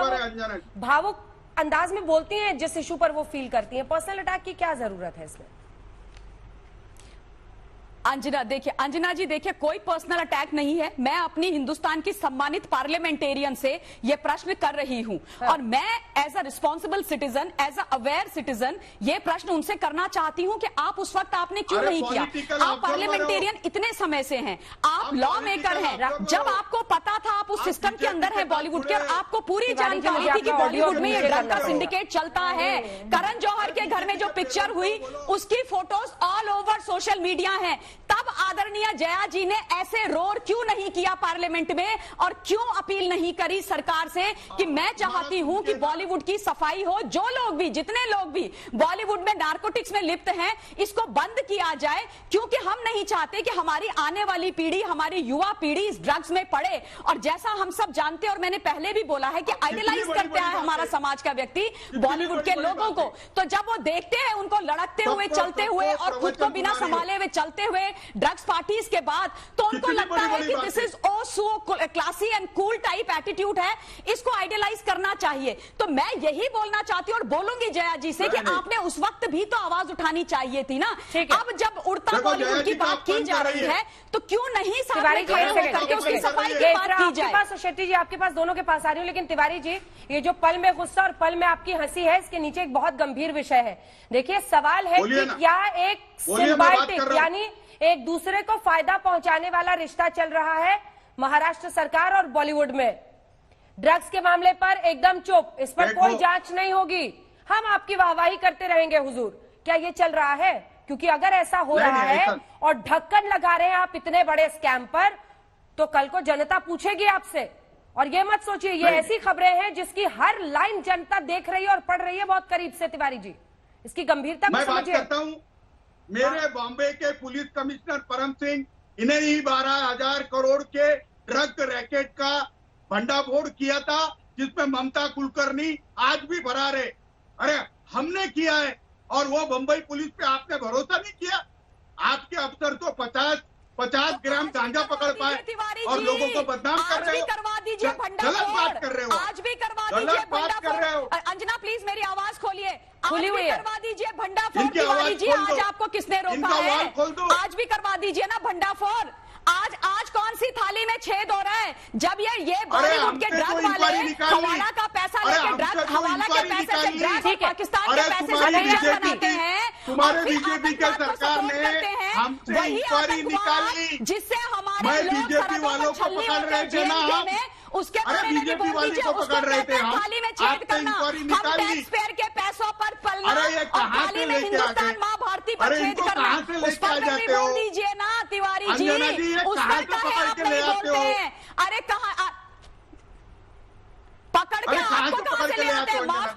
भावुक अंदाज में बोलती हैं जिस इशू पर वो फील करती हैं। पर्सनल अटैक की क्या जरूरत है इसमें? अंजना जी देखिए, कोई पर्सनल अटैक नहीं है। मैं अपनी हिंदुस्तान की सम्मानित पार्लियामेंटेरियन से ये प्रश्न कर रही हूं और मैं as a responsible citizen, as a aware citizen ये प्रश्न उनसे करना चाहती हूं कि आप उस वक्त आपने क्यों नहीं किया? आप पार्लियामेंटेरियन इतने समय से हैं, आप लॉ मेकर हैं, जब आपको पता था आप उस सिस्टम के अंदर है बॉलीवुड के, और आपको पूरी जानकारी थी कि बॉलीवुड में ये ड्रग का सिंडिकेट चलता है। करण जौहर के घर में जो पिक्चर हुई उसकी photos all over social media है, तब आदरणीय जया जी ने ऐसे रोर क्यों नहीं किया पार्लियामेंट में और क्यों अपील नहीं करी सरकार से कि मैं चाहती हूं कि बॉलीवुड की सफाई हो, जो लोग भी, जितने लोग भी बॉलीवुड में नारकोटिक्स में लिप्त हैं इसको बंद किया जाए, क्योंकि हम नहीं चाहते कि हमारी आने वाली पीढ़ी, हमारी युवा पीढ़ी इस ड्रग्स में पड़े। और जैसा हम सब जानते हैं और मैंने पहले भी बोला है कि आइडलाइज करते हैं हमारा समाज का व्यक्ति बॉलीवुड के लोगों को, तो जब वो देखते हैं उनको लड़कते हुए, चलते हुए और खुद को बिना संभाले हुए चलते हुए ड्रग्स पार्टीज के बाद, तो उनको लगता है कि this is oh so classy and cool type attitude है, इसको आइडलाइज करना चाहिए। तो मैं यही बोलना चाहती हूँ और बोलूंगी जया जी से कि आपने उस वक्त भी तो आवाज उठानी चाहिए थी ना। अब जब उड़ता बॉलीवुड की बात की जा रही है तो क्यों नहीं करके उसकी सफाई की बात की जाए। शेट्टी जी आपके पास, दोनों के पास आ रही हूँ, लेकिन तिवारी जी ये जो पल में गुस्सा और पल में आपकी हंसी है, इसके नीचे एक बहुत गंभीर विषय है। देखिए सवाल है कि क्या एक सिम्बायोटिक यानी एक दूसरे को फायदा पहुंचाने वाला रिश्ता चल रहा है महाराष्ट्र सरकार और बॉलीवुड में। ड्रग्स के मामले पर एकदम चुप, इस पर कोई जांच नहीं होगी, हम आपकी वाहवाही करते रहेंगे हुजूर। क्या ये चल रहा है? क्योंकि अगर ऐसा हो रहा है और ढक्कन लगा रहे हैं आप इतने बड़े स्कैम पर, तो कल को जनता पूछेगी आपसे। और ये मत सोचिए ये ऐसी खबरें हैं जिसकी हर लाइन जनता देख रही है और पढ़ रही है बहुत करीब से। तिवारी जी इसकी गंभीरता को समझिए। मैं बात करता हूं, मेरे बॉम्बे के पुलिस कमिश्नर परम सिंह, इन्हें ही 12,000 करोड़ के ड्रग रैकेट का भंडाफोड़ किया था, जिसमें ममता कुलकर्णी आज भी फरार है। अरे हमने किया है और वो बंबई पुलिस पे आपने भरोसा नहीं किया। आपके अफसर तो 50 ग्राम गांजा पकड़ पाए और लोगों को बदनाम कर रहे हो। करवा दीजिए गलत बात कर रहे हो, आज भी करवा दीजिए, गलत बात कर रहे हो। अंजना प्लीज मेरी आवाज खोलिए, खुली हुई है, करवा दीजिए भंडाफोड़। तिवारी जी आज आपको किसने रोका है? आज भी करवा दीजिए ना भंडाफोड़। आज कौन सी थाली में छेद हो रहा है? जब ये बॉलीवुड के ड्रग वाले हवाला का पैसा लेके ड्रग, हवाला के पैसे से ड्रग, पाकिस्तान के पैसे से बनाते हैं, तुम्हारे बीजेपी के सरकार ने हमसे इंक्वायरी निकाली, जिससे हमारे लोग वालों को पकड़ रहे थे ना हम, उसके बारे में भी बोल दीजिए। उसको कहते हैं थाली में छेद करना, हम टैक्स पेयर के पैसों पर पलना और थाली में हिंदुस्तान माँ भारती पर छेद करना, उस पर भी बोल दीजिए ना तिवारी जी। उसमें कहे आप नहीं बोलते हैं? अरे कहाँ पकड़ के आपको कहाँ से ले आते हैं? माफ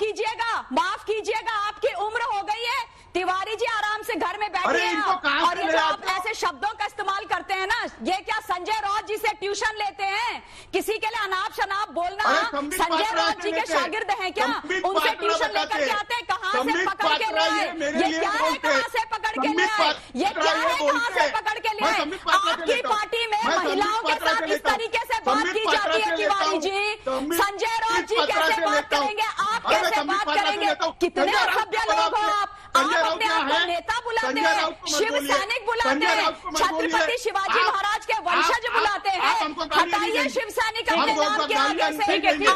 कीजिएगा, आपकी उम्र हो गई है तिवारी जी, आराम से घर में बैठिए ना। और ये जो आप ऐसे शब्दों का इस्तेमाल करते हैं ना, ये क्या संजय राउत जी से ट्यूशन लेते हैं? किसी के लिए अनाप शनाप बोलना संजय राउत जी के शागिर्द हैं क्या? उनसे ट्यूशन लेकर के आते हैं? कहाँ से पकड़ के ले आए? ये क्या है? कहाँ से पकड़ के ले आए? ये क्या है? कहाँ से पकड़ के ले आए? आपकी पार्टी में महिलाओं के साथ इस तरीके से बात की जाती है तिवारी जी। संजय राउत जी कैसे बात करेंगे? आप कैसे बात करेंगे? कितने असभ्य लोग हो आप अपने आप को नेता बुलाते हैं, शिव सैनिक बुलाते हैं, छत्रपति शिवाजी महाराज के वंशज बुलाते हैं। हटाइए शिव सैनिक अपने नाम के आगे से।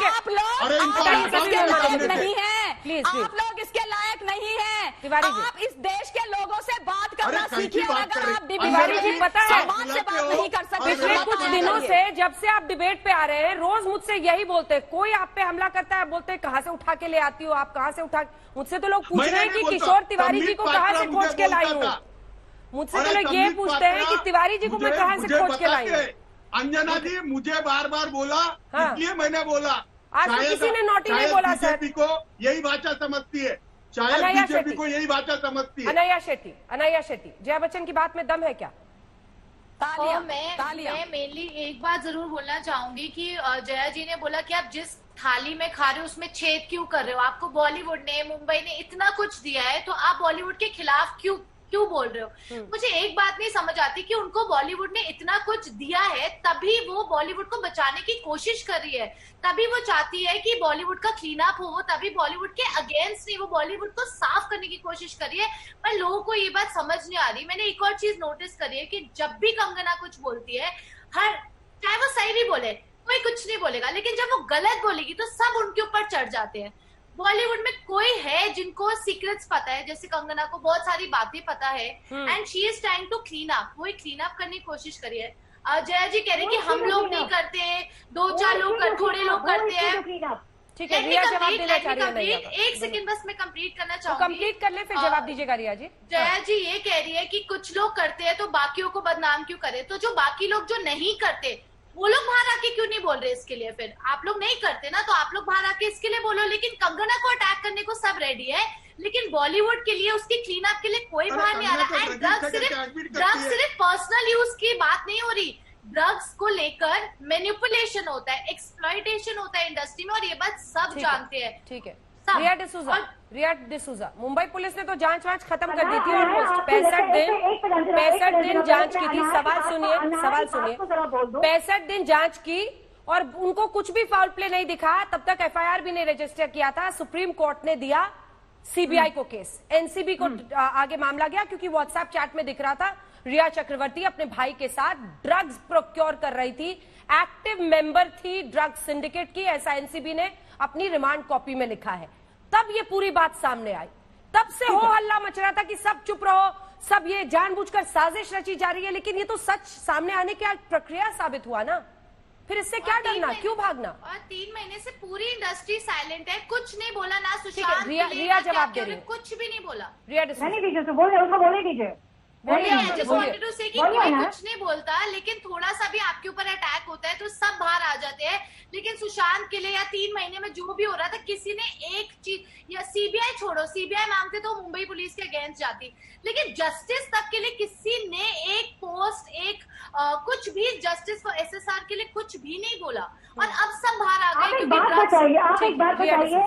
आप लोग इसके लायक नहीं हैं, आप लोग इसके लायक नहीं हैं। आप इस देश के लोगों से बात करना सीखिए। अगर आप तिवारी जी पता है समाज से बात नहीं कर सकते, पिछले कुछ दिनों से जब से आप डिबेट पे आ रहे हैं, रोज मुझसे यही बोलते हैं, कोई आप पे हमला करता है बोलते हैं कहाँ से उठा के ले आती हो आप, कहाँ से उठा। मुझसे तो लोग पूछ रहे हैं कि किशोर तिवारी जी को कहाँ से खोज के लाई हूँ। मुझसे तो लोग ये पूछते हैं कि तिवारी जी को मैं कहाँ से खोज के लाई हूँ। अंजना जी मुझे बार बार बोला, इसलिए मैंने बोला। आज तो किसी ने नोटी नहीं बोला सर। बीजेपी को यही भाषा समझती है, शायद बीजेपी को यही भाषा समझती है। अनया शेट्टी, जया बच्चन की बात में दम है क्या? मैं मेनली एक बात जरूर बोलना चाहूंगी कि जया जी ने बोला कि आप जिस थाली में खा रहे हो उसमें छेद क्यों कर रहे हो? आपको बॉलीवुड ने, मुंबई ने इतना कुछ दिया है, तो आप बॉलीवुड के खिलाफ क्यों बोल रहे हो? मुझे एक बात नहीं समझ आती कि उनको बॉलीवुड ने इतना कुछ दिया है, तभी वो बॉलीवुड को बचाने की कोशिश कर रही है, तभी वो चाहती है कि बॉलीवुड का क्लीन अप हो, तभी बॉलीवुड के अगेंस्ट नहीं, वो बॉलीवुड को साफ करने की कोशिश कर रही है। पर लोगों को ये बात समझ नहीं आ रही। मैंने एक और चीज नोटिस करी है कि जब भी कंगना कुछ बोलती है, चाहे वो सही भी बोले, कोई कुछ नहीं बोलेगा, लेकिन जब वो गलत बोलेगी तो सब उनके ऊपर चढ़ जाते हैं। बॉलीवुड में कोई है जिनको सीक्रेट्स पता है, जैसे कंगना को बहुत सारी बातें पता है, and she is trying to clean up, वो क्लीन अप करने की कोशिश करी है। जया जी कह रहे हैं कि हम लोग नहीं करते, 2-4 लोग, थोड़े लोग करते हैं। ठीक है, रिया जवाब देना चाह रही है। एक सेकंड बस मैं कंप्लीट करना तो चाहूंगी। कंप्लीट कर ले, फिर जवाब दीजिएगा रिया जी। जया जी ये कह रही है कि कुछ लोग करते हैं तो बाकियों को बदनाम क्यों करे, तो जो बाकी लोग जो नहीं करते वो लोग बाहर आके क्यों नहीं बोल रहे इसके लिए? फिर आप लोग नहीं करते ना, तो आप लोग बाहर आके इसके लिए बोलो। लेकिन कंगना को अटैक करने को सब रेडी है, लेकिन बॉलीवुड के लिए, उसकी क्लीन अप के लिए कोई बाहर नहीं आ रहा है। ड्रग्स सिर्फ पर्सनल यूज की बात नहीं हो रही, ड्रग्स को लेकर मैनिपुलेशन होता है, एक्सप्लॉइटेशन होता है इंडस्ट्री में, और ये बात सब जानते हैं। ठीक है, रिया डिसूजा, मुंबई पुलिस ने तो जांच वांच खत्म कर दी थी ऑलमोस्ट। 65 दिन जांच की थी। सवाल सुनिए 65 दिन जांच की और उनको कुछ भी फाउल प्ले नहीं दिखा, तब तक एफआईआर भी नहीं रजिस्टर किया था। सुप्रीम कोर्ट ने दिया सीबीआई को केस, एनसीबी को आगे मामला गया, क्योंकि व्हाट्सएप चैट में दिख रहा था रिया चक्रवर्ती अपने भाई के साथ ड्रग्स प्रोक्योर कर रही थी, एक्टिव मेंबर थी ड्रग्स सिंडिकेट की, ऐसा एनसीबी ने अपनी रिमांड कॉपी में लिखा है। तब ये पूरी बात सामने आई, तब से हो हल्ला मच रहा था कि सब चुप रहो, सब ये जानबूझकर साजिश रची जा रही है। लेकिन ये तो सच सामने आने की आज प्रक्रिया साबित हुआ ना, फिर इससे क्या डरना, क्यों भागना? और 3 महीने से पूरी इंडस्ट्री साइलेंट है, कुछ नहीं बोला ना सुशांत। रिया जवाब दे रही है, कुछ भी नहीं बोला। रिया बोले दीजिए। कोई कुछ नहीं बोलता, लेकिन थोड़ा सा भी आपके ऊपर अटैक होता है तो सब बाहर आ जाते हैं। लेकिन सुशांत के लिए या 3 महीने में जो भी हो रहा था, किसी ने एक चीज, या सीबीआई छोड़ो, सीबीआई मांगते तो मुंबई पुलिस के अगेंस्ट जाती, लेकिन जस्टिस तक के लिए किसी ने एक पोस्ट, एक कुछ भी जस्टिस फॉर एसएसआर के लिए कुछ भी नहीं बोला। और अब सब बाहर आ गए। आप एक बात बताइए,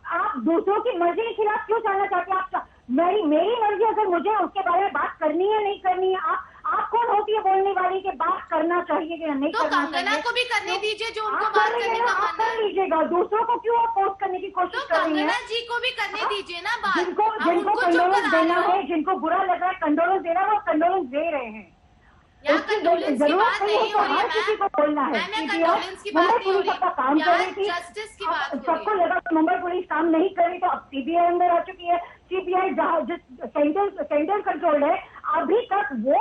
आप दूसरों की मर्जी के खिलाफ क्यों जाना चाहते हैं? आप मेरी मर्जी, अगर मुझे उसके बारे में बात करनी है नहीं करनी है, आप कौन होती है बोलने वाली कि बात करना चाहिए या नहीं करना चाहिए? कंगना को भी करने दीजिए जो उनको बात करने का मन कर लीजिएगा। दूसरों को क्यों अपोज करने की कोशिश कर रही है? कंगना जी को भी करने दीजिए ना बात। जिनको कंडोलेंस देना है, जिनको बुरा लग रहा है कंडोलेंस देना, वो कंडोलेंस दे रहे हैं। कंडोलेंस की बात नहीं हो रही है, किसी को बोलना है। मुंबई पुलिस अपना काम कर रही थी, सबको लगा मुंबई पुलिस काम नहीं कर रही, तो अब सीबीआई अंदर आ चुकी है। सीबीआई सेंट्रल कंट्रोल है, अभी तक वो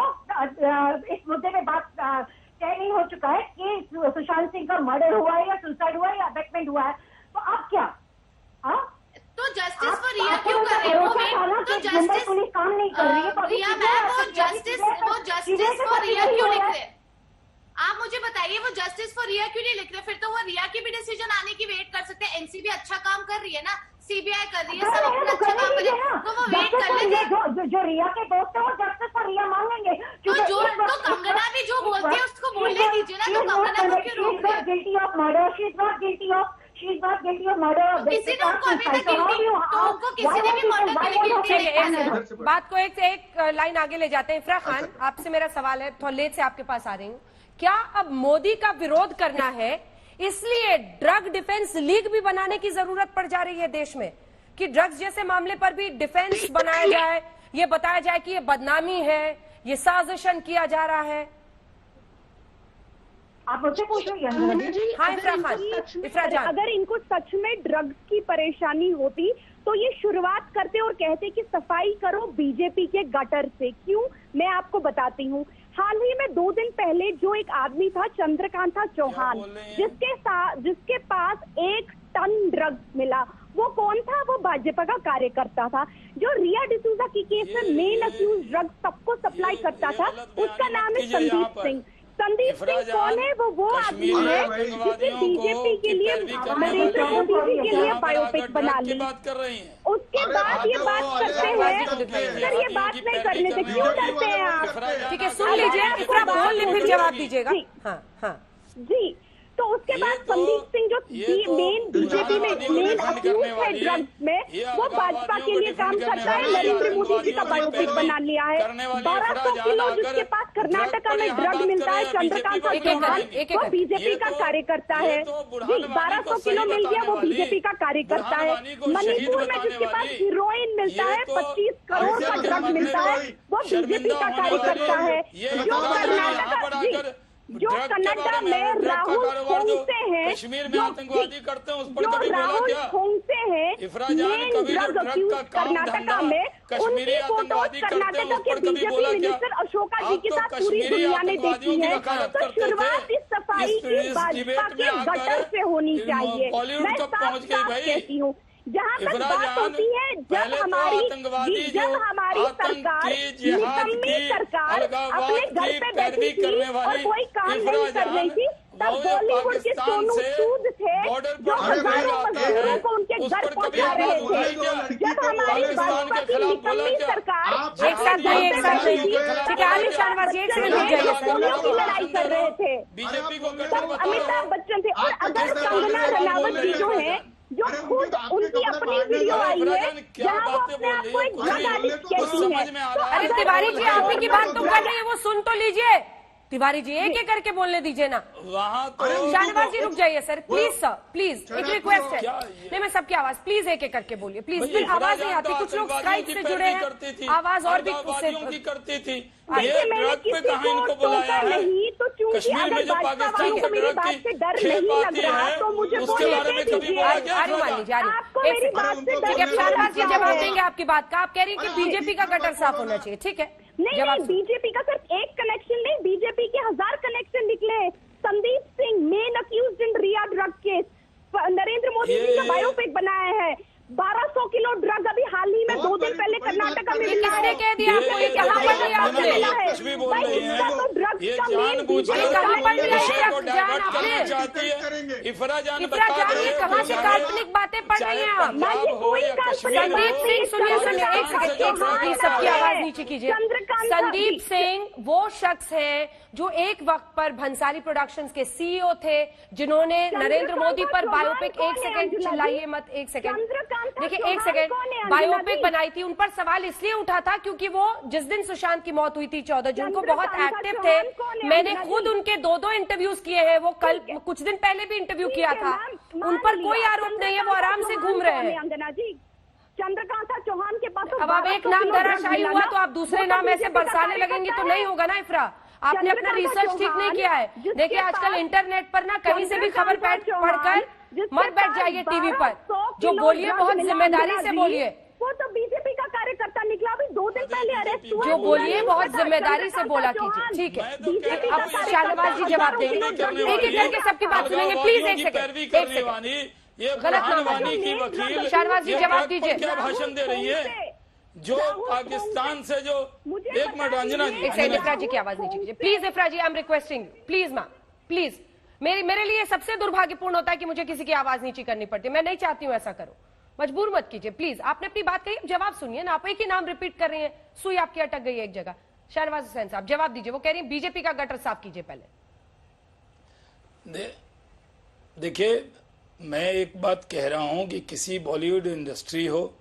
इस मुद्दे में बात तय नहीं हो चुका है कि सुशांत सिंह का मर्डर हुआ है या सुसाइड हुआ है या अबैटमेंट हुआ है। तो अब क्या? तो जस्टिस फॉर रिया क्यों कर रहे हो? तो जस्टिस पुलिस काम नहीं कर रही है, तो रिया मैम वो जस्टिस फॉर रिया क्यों लिख रहे हैं? आप मुझे बताइए, वो जस्टिस फॉर रिया क्यों नहीं लिख रहे? फिर तो वो रिया की भी डिसीजन आने की वेट कर सकते हैं। एनसीबी अच्छा काम कर रही है ना, सीबीआई कर रही है, सब अपना अच्छा काम कर रही है, तो वो वेट कर लेंगे। जो रिया के दोस्त है वो जस्टिस फॉर रिया मांगेंगे। तो कंगना भी जो बोलती है उसको बोलने दीजिए ना, तो कंगना को क्यों रोक रहे हैं? Guilty of murder, she is not guilty of किसी ने उनको अभी तक उनको किसी ने भी मर्डर के लिए गिल्टी नहीं। बात को एक लाइन आगे ले जाते हैं। इफ्रा खान, आपसे मेरा सवाल है, थोड़ा लेट से आपके पास आ रही हूँ। क्या अब मोदी का विरोध करना है, इसलिए ड्रग डिफेंस लीग भी बनाने की जरूरत पड़ जा रही है देश में, कि ड्रग्स जैसे मामले पर भी डिफेंस बनाया जाए, ये बताया जाए कि ये बदनामी है, ये साजिशन किया जा रहा है? आप मुझसे पूछ रही हैं? हाँ इफ्रा जान, अगर इनको सच में ड्रग्स की परेशानी होती तो ये शुरुआत करते और कहते कि सफाई करो बीजेपी के गटर से। क्यों? मैं आपको बताती हूँ। हाल ही में 2 दिन पहले जो एक आदमी था, चंद्रकांता चौहान, जिसके पास 1 टन ड्रग्स मिला, वो कौन था? वो भाजपा का कार्यकर्ता था, जो रिया डिसूजा की केस में मेन अक्यूज ड्रग्स सबको सप्लाई करता था। उसका नाम है संदीप सिंह। संदीप सिंह कौन है? वो आदमी है जिसने बीजेपी के लिए नरेंद्र मोदी जी के लिए बायोपिक बना ली। उसके बाद ये बात करते हैं, सर ये बात नहीं करने से क्यों डरते हैं आप? ठीक है, सुन लीजिए, इफ्रा बोल ले, फिर जवाब दीजिएगा। हाँ जी। तो उसके बाद संदीप सिंह जो मेन बीजेपी में मेन अक्यूज है ड्रग्स में, वो भाजपा के लिए काम करता है, नरेंद्र मोदी जी का बायोपिक बना लिया है। 1200 किलो जिसके पास कर्नाटका में ड्रग मिलता है, चंद्रकांत चौहान, वो बीजेपी का कार्यकर्ता है। जी, 1200 किलो मिल गया, वो बीजेपी का कार्यकर्ता है। मणिपुर में जिसके पास हीरोइन मिलता है, 25 करोड़ का ड्रग मिलता है, वो बीजेपी का कार्यकर्ता है। जो कर्नाटका जो कनाडा में राहुल खोंगते हैं, कश्मीर में आतंकवादी करते हैं, उस पर जो कभी बोला राहुल क्या? खोंगते हैं इफराजान कभी जो ड्रग का काम कर्नाटका में, कश्मीरी उनकी फोटो आतंकवादी करते हैं, कर्नाटका उस के पर कभी बीजेपी बोला क्या? मिनिस्टर अशोका जी आप के तो साथ पूरी कश्मीरी दुनिया ने आतंकवादियों देखी की है। वकालत तो करते थे। शुरुआत इस सफाई की इस भाजपा डिबेट में के आकर गटर से होनी चाहिए। बॉलीवुड मैं कब साफ पहुंच गई साफ भाई? कहती हूँ, जहाँ तक बात इफराजान होती है, पहले तो आतंकवादी जो आतंक की जिहाद की अलगाववाद की पैरवी करने वाली कोई काम नहीं कर रही थी, तब बॉलीवुड के सोनू सूद थे जो हजारों मजदूरों को उनके घर पहुंचा रहे थे। जब हमारी भाजपा की निकम्मी सरकार एक साथ नहीं, एक साथ नहीं, ठीक है आली शाहनवाज जी, एक सेकंड रुक जाइए सर। पोलियो की लड़ाई कर रहे थे, बीजेपी को तब अमिताभ बच्चन थे। और अगर कंगना रनावत जी जो है, जो खुद उनकी अपनी वीडियो आई है जहाँ वो अपने आप को एक ड्रग एडिक्ट कहती है। अरे तिवारी जी, आप ही की बात तो कर रही है, वो सुन तो लीजिए। तिवारी जी एक एक करके बोलने दीजिए ना। वहाँ तो शाहनवाज जी रुक जाइए सर, प्लीज सर, प्लीज एक रिक्वेस्ट है। नहीं, मैं सबकी आवाज प्लीज एक एक करके बोलिए प्लीज। फिर आवाज नहीं आती, कुछ लोग स्काइप से जुड़े हैं, आवाज और भी की करती थी। देखिए, मैंने किसी को टोका नहीं, तो चूंकि कश्मीर में अगर जो भाजपा पाकिस्तान वालों को मेरी बात से डर नहीं लग रहा तो मुझे उसके बोलने बारे में कभी दीजिए। बोला क्या? आपको मेरी बात से डर ठीक है, शाहनवाज जी जवाब देंगे आपकी बात का। आप कह रही हैं कि बीजेपी का गटर साफ होना चाहिए, ठीक है? नहीं, बीजेपी का सिर्फ एक कनेक्शन नहीं, बीजेपी के 1000 कनेक्शन निकले। संदीप सिंह मेन अक्यूज्ड इन रिया ड्रग केस, नरेंद्र मोदी जी का बायोपिक बनाया है। 1200 किलो ड्रग अभी हाल ही में 2 दिन पहले कर्नाटका में मिला है। कह दिया आपको, ये कहाँ पढ़ लिया आपने? कुछ भी बोल रही है, ये जानबूझकर डाइवर्ट करना चाहती है। इफराजान बता रहे हैं कहाँ से काल्पनिक बातें पढ़ रही हैं आप? संदीप सिंह, सुनिए सुनिए एक सेकंड, प्लीज सबकी आवाज नीचे कीजिए। संदीप सिंह वो शख्स है जो एक वक्त पर भंसाली प्रोडक्शंस के सीईओ थे, जिन्होंने नरेंद्र मोदी पर बायोपिक, एक सेकंड चिल्लाइए मत, एक सेकंड देखिए, एक सेकंड, बायोपिक बनाई थी। उन पर सवाल इसलिए उठा था क्योंकि वो जिस दिन सुशांत की मौत हुई थी 14 जून को बहुत एक्टिव थे। मैंने खुद उनके 2 इंटरव्यूज किए हैं, वो कल कुछ दिन पहले भी इंटरव्यू किया था। उन पर कोई आरोप नहीं है, वो आराम से घूम रहे हैं। चंद्रकांता चौहान के पास अब आप एक नाम धराशायी हुआ तो आप दूसरे नाम ऐसे बरसाने लगेंगे तो नहीं होगा ना इफ्रा। आपने अपना रिसर्च ठीक नहीं किया है। देखिए आजकल इंटरनेट पर ना कहीं से भी खबर पढ़कर मत बैठ जाइए टीवी पर। जो बोलिए बहुत जिम्मेदारी से बोलिए। वो तो बीजेपी का कार्यकर्ता निकला, अभी 2 दिन पहले अरेस्ट हुआ। जो बोलिए बहुत जिम्मेदारी से बोला कीजिए, ठीक है? अब शाहनवाज जी जवाब देंगे, एक एक करके सबकी बात सुनेंगे। प्लीज एक सेकंड, ये गलत वानी की वकील शाहनवाज जी जवाब दीजिए। क्या भाषण दे रही है? जो पाकिस्तान से जो एक मिनट अंजना जी, एक सेकंड, इफ्रा जी की आवाज नीचे कीजिए please. Ifra ji I am requesting, please ma'am please. मेरे लिए सबसे दुर्भाग्यपूर्ण होता है कि मुझे किसी की आवाज नीचे करनी पड़ती है। मैं नहीं चाहती हूँ ऐसा करो, मजबूर मत कीजिए प्लीज। आपने अपनी बात कही, जवाब सुनिए ना। आप एक ही नाम रिपीट कर रही हैं, सुई आपकी अटक गई है एक जगह। शाहनवाज हुसैन साहब जवाब दीजिए। वो कह रही है बीजेपी का गटर साफ कीजिए पहले। देखिए, मैं एक बात कह रहा हूं कि किसी बॉलीवुड इंडस्ट्री हो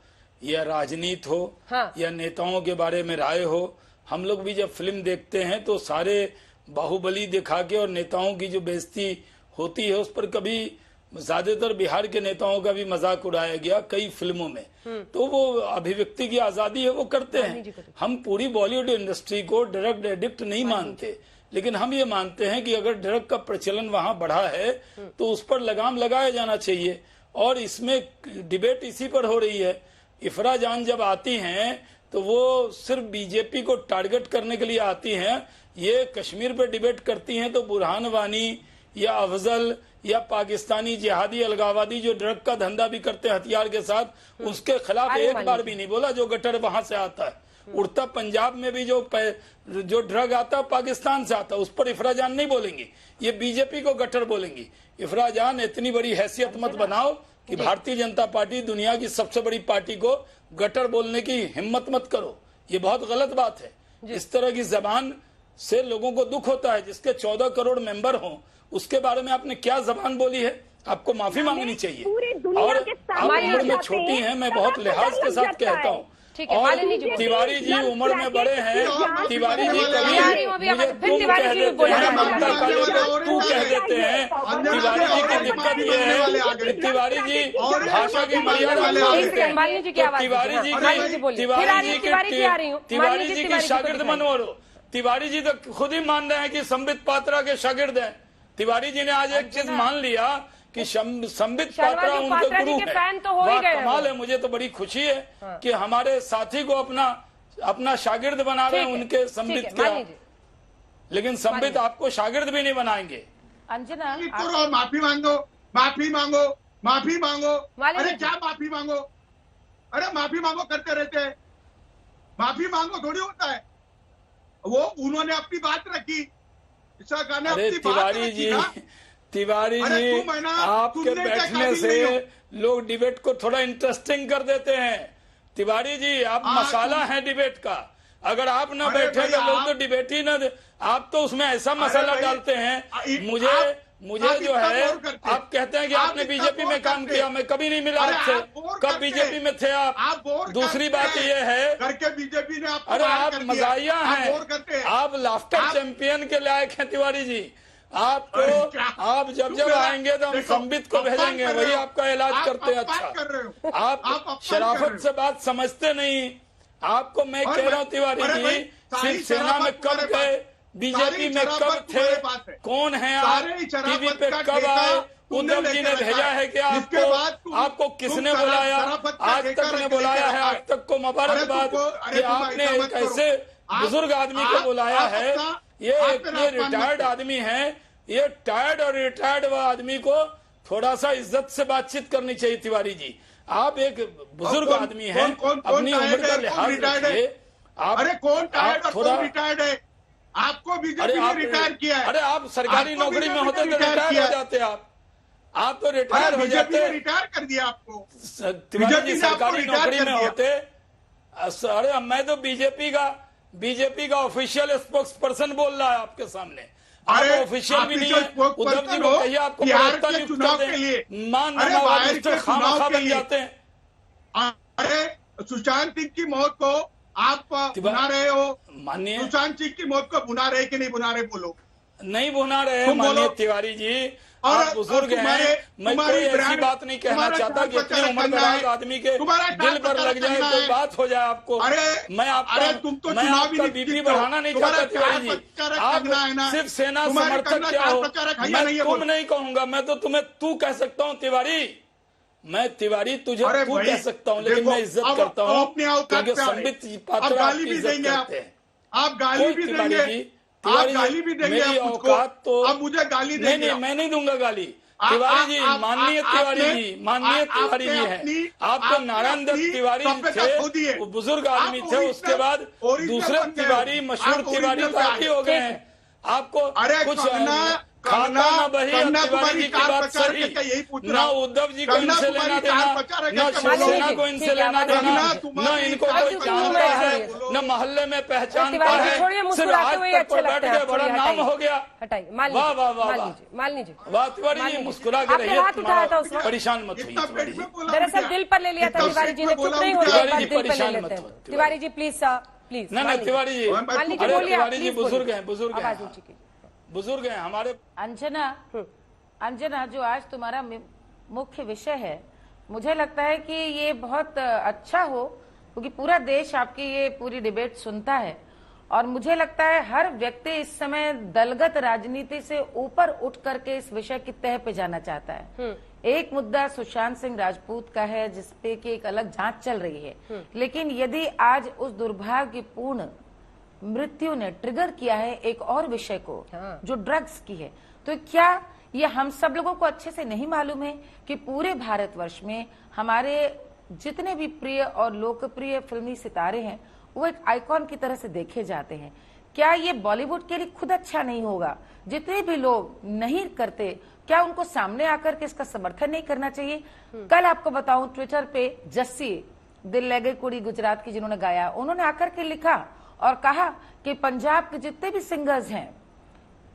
या राजनीति हो, हाँ। या नेताओं के बारे में राय हो, हम लोग भी जब फिल्म देखते हैं तो सारे बाहुबली दिखा के और नेताओं की जो बेइज्जती होती है उस पर कभी ज्यादातर बिहार के नेताओं का भी मजाक उड़ाया गया कई फिल्मों में। तो वो अभिव्यक्ति की आजादी है, वो करते हैं। हम पूरी बॉलीवुड इंडस्ट्री को ड्रग एडिक्ट नहीं मानते, लेकिन हम ये मानते हैं कि अगर ड्रग का प्रचलन वहां बढ़ा है तो उस पर लगाम लगाया जाना चाहिए। और इसमें डिबेट इसी पर हो रही है। इफरा जान जब आती हैं तो वो सिर्फ बीजेपी को टारगेट करने के लिए आती हैं। ये कश्मीर पर डिबेट करती हैं तो बुरहान वानी या अफजल या पाकिस्तानी जिहादी अलगावादी जो ड्रग का धंधा भी करते हैं हथियार के साथ, उसके खिलाफ एक बार भी नहीं बोला जो गटर वहां से आता है। उड़ता पंजाब में भी जो ड्रग आता है पाकिस्तान से आता है, उस पर इफरा जान नहीं बोलेंगी, ये बीजेपी को गटर बोलेंगी। इफरा जान इतनी बड़ी हैसियत मत बनाओ कि भारतीय जनता पार्टी दुनिया की सबसे बड़ी पार्टी को गटर बोलने की हिम्मत मत करो, ये बहुत गलत बात है। इस तरह की जबान से लोगों को दुख होता है। जिसके 14 करोड़ मेंबर हों उसके बारे में आपने क्या जबान बोली है, आपको माफी मांगनी चाहिए। और आप उम्र में छोटी हैं, मैं बहुत लिहाज के साथ कहता हूँ। और तिवारी जी उम्र में बड़े हैं, तिवारी जी कभी मुझे तुम कह देते हैं, ममता काली को तू कह देते हैं। तिवारी जी की दिक्कत ये है, तिवारी जी भाषा की मर्यादा तिवारी जी की शागिर्द मत हो। तिवारी जी तो खुद ही मान रहे हैं कि संबित पात्रा के शागिर्द हैं। तिवारी जी ने आज एक चीज मान लिया कि संबित पात्रा उनके गुरु हैं। वाह, कमाल है। मुझे तो बड़ी खुशी है कि हमारे साथी को अपना शागिर्द बना रहे हैं उनके संबित के। लेकिन संबित आपको शागिर्द भी नहीं बनाएंगे। अंजना माफी मांगो, माफी मांगो, माफी मांगो। अरे क्या माफी मांगो? अरे माफी मांगो करते रहते हैं। माफी मांगो थोड़ी होता है। वो उन्होंने अपनी बात रखी, अरे तिवारी जी, तिवारी जी, आपके बैठने से लोग डिबेट को थोड़ा इंटरेस्टिंग कर देते हैं। तिवारी जी, आप मसाला हैं डिबेट का। अगर आप ना बैठे तो लोग तो डिबेट ही ना, आप तो उसमें ऐसा मसाला डालते हैं। मुझे जो है, आप कहते हैं कि आपने बीजेपी में काम किया, मैं कभी नहीं मिला आपसे। कब बीजेपी में थे आप? दूसरी बात ये है, करके बीजेपी ने अरे आप मजाहिया हैं, आप लाफ्टर चैंपियन के लायक हैं तिवारी जी। आपको आप जब आएंगे तो हम संबित को भेजेंगे, वही आपका इलाज करते हैं। अच्छा, आप शराफत से बात समझते नहीं। आपको मैं कह रहा हूँ तिवारी जी, शिवसेना में कब गए, बीजेपी में कब थे, कौन है आप, टीवी पे कब आए? उद्धव जी ने भेजा है कि आपको किसने बुलाया? आज तक ने बुलाया है, आज तक को मुबारकबाद कि आपने एक ऐसे बुजुर्ग आदमी को बुलाया है। ये रिटायर्ड आदमी है, ये टायर्ड और रिटायर्ड आदमी को थोड़ा सा इज्जत से बातचीत करनी चाहिए। तिवारी जी, आप एक बुजुर्ग आदमी हैं, अपनी उम्र का लिहाज रखिए। अरे कौन टायर्ड और कौन रिटायर्ड है? आपको बीजेपी ने रिटायर किया है। अरे आप सरकारी नौकरी में होते तो रिटायर हो जाते। आप तो रिटायर हो जाते। रिटायर कर दिया आपको। तिवारी जी सरकारी नौकरी में होते। अरे मैं तो बीजेपी का ऑफिशियल स्पोक्स पर्सन बोल रहा है आपके सामने। आप ऑफिशियल भी नहीं है। उद्धव जी को कहिए आपको प्रवक्ता नियुक्त कर दें। मान खामखा बन जाते हैं। अरे सुशांत सिंह की मौत को आप बुना रहे हो, मानिए। सुशांत सिंह की मौत को बुना रहे कि नहीं बुना रहे? बोलो। नहीं बुना रहे, मानिए तिवारी जी, आप बुजुर्ग हैं। मैं कोई ऐसी बात नहीं कहना चाहता कि इतनी उम्र दराज आदमी के दिल पर लग जाए, कोई बात हो जाए आपको। मैं आपका बीपी बढ़ाना नहीं चाहता तिवारी जी। आप सिर्फ सेना समर्थक क्या हो, मैं तुम नहीं कहूंगा। मैं तो तुम्हें तू कह सकता हूँ तिवारी। मैं तिवारी तुझे तू कह सकता हूँ, लेकिन मैं इज्जत करता हूँ क्योंकि संबित पात्रा आपकी इज्जत करते हैं। आप गाली भी देंगे, आप गाली भी देंगे। मेरी औकात तो अब मुझे गाली देंगे। नहीं, मैं नहीं दूंगा गाली। तिवारी जी, माननीय तिवारी जी, माननीय तिवारी जी हैं। आप तो नारायण दत्त तिवारी थे, वो बुजुर्ग आदमी थे। उसके बाद दूसरे तिवारी, मशहूर तिवारी तो आप ही हो गए हैं। आपको कुछ खाता ना बही तिवारी जी की बात सही। न उद्धव जी को इनसे लेना देना, न शिवसेना को इनसे लेना देना, न इनको कोई जानता है, न मोहल्ले में पहचानता है। सिर्फ आज तक को बैठ गए, बड़ा नाम हो गया। वाह वाह वाह वाह तिवारी जी, मुस्कुरा के रहिए, परेशान मत होइए। दरअसल दिल पर ले लिया था तिवारी जी ने, चुप नहीं हो रहा, परेशान मत हो तिवारी जी। Please please. नहीं तिवारी जी, अरे तिवारी जी बुजुर्ग हैं, बुजुर्ग हैं हमारे। अंजना, जो आज तुम्हारा मुख्य विषय है, मुझे लगता है कि ये बहुत अच्छा हो क्योंकि पूरा देश आपकी ये पूरी डिबेट सुनता है। और मुझे लगता है हर व्यक्ति इस समय दलगत राजनीति से ऊपर उठ करके इस विषय की तह पे जाना चाहता है। एक मुद्दा सुशांत सिंह राजपूत का है जिसपे कि एक अलग जांच चल रही है, लेकिन यदि आज उस दुर्भाग्यपूर्ण मृत्यु ने ट्रिगर किया है एक और विषय को, जो ड्रग्स की है, तो क्या ये हम सब लोगों को अच्छे से नहीं मालूम है कि पूरे भारतवर्ष में हमारे जितने भी प्रिय और लोकप्रिय फिल्मी सितारे हैं वो एक आइकॉन की तरह से देखे जाते हैं। क्या ये बॉलीवुड के लिए खुद अच्छा नहीं होगा? जितने भी लोग नहीं करते, क्या उनको सामने आकर के इसका समर्थन नहीं करना चाहिए? कल आपको बताऊं, ट्विटर पे जस्सी दिल ले गई कुड़ी गुजरात की जिन्होंने गाया, उन्होंने आकर के लिखा और कहा कि पंजाब के जितने भी सिंगर्स हैं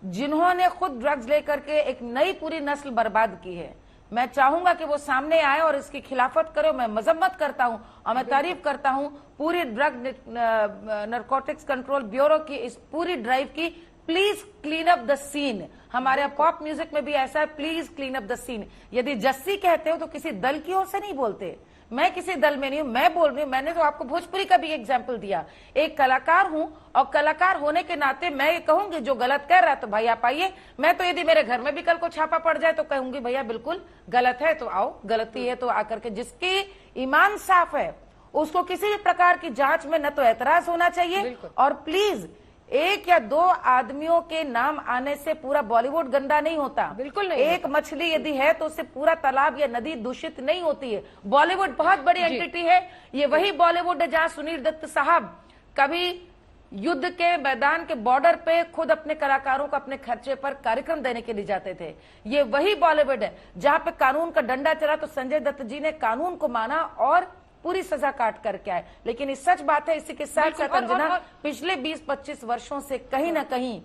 जिन्होंने खुद ड्रग्स लेकर के एक नई पूरी नस्ल बर्बाद की है, मैं चाहूंगा कि वो सामने आए और इसकी खिलाफत करे। मैं मजम्मत करता हूं और मैं तारीफ करता हूं पूरी ड्रग नारकोटिक्स कंट्रोल ब्यूरो की इस पूरी ड्राइव की। Please clean up the scene. हमारे पॉप म्यूजिक में भी ऐसा है, please clean up the scene. यदि जस्सी कहते हो तो किसी दल की ओर से नहीं बोलते, मैं किसी दल में नहीं हूं, मैं बोल रही हूं, मैंने तो आपको भोजपुरी का भी एग्जाम्पल दिया। एक कलाकार हूं और कलाकार होने के नाते मैं ये कहूंगी जो गलत कर रहा है तो भाई आप आइए। मैं तो यदि मेरे घर में भी कल को छापा पड़ जाए तो कहूंगी भैया बिल्कुल गलत है तो आओ, गलती है तो आकर के, जिसकी ईमान साफ है उसको किसी भी प्रकार की जांच में न तो ऐतराज होना चाहिए, और प्लीज एक या दो आदमियों के नाम आने से पूरा बॉलीवुड गंदा नहीं होता। बिल्कुल नहीं। एक मछली यदि है तो उससे पूरा तालाब या नदी दूषित नहीं होती है। बॉलीवुड बहुत बड़ी एंटिटी है। ये वही बॉलीवुड है जहां सुनील दत्त साहब कभी युद्ध के मैदान के बॉर्डर पे खुद अपने कलाकारों को अपने खर्चे पर कार्यक्रम देने के लिए जाते थे। ये वही बॉलीवुड है जहां पे कानून का डंडा चला तो संजय दत्त जी ने कानून को माना और पूरी सजा काट करके आए। लेकिन ये सच बात है, इसी के साथ साथ अंजना पिछले 20-25 वर्षों से कहीं ना कहीं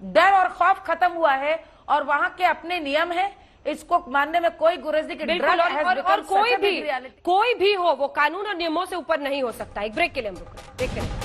डर और खौफ खत्म हुआ है और वहां के अपने नियम है, इसको मानने में कोई गुरेज नहीं। बिल्कुल, और कोई भी हो वो कानून और नियमों से ऊपर नहीं हो सकता। एक ब्रेक के लिए हम रुक रहे हैं।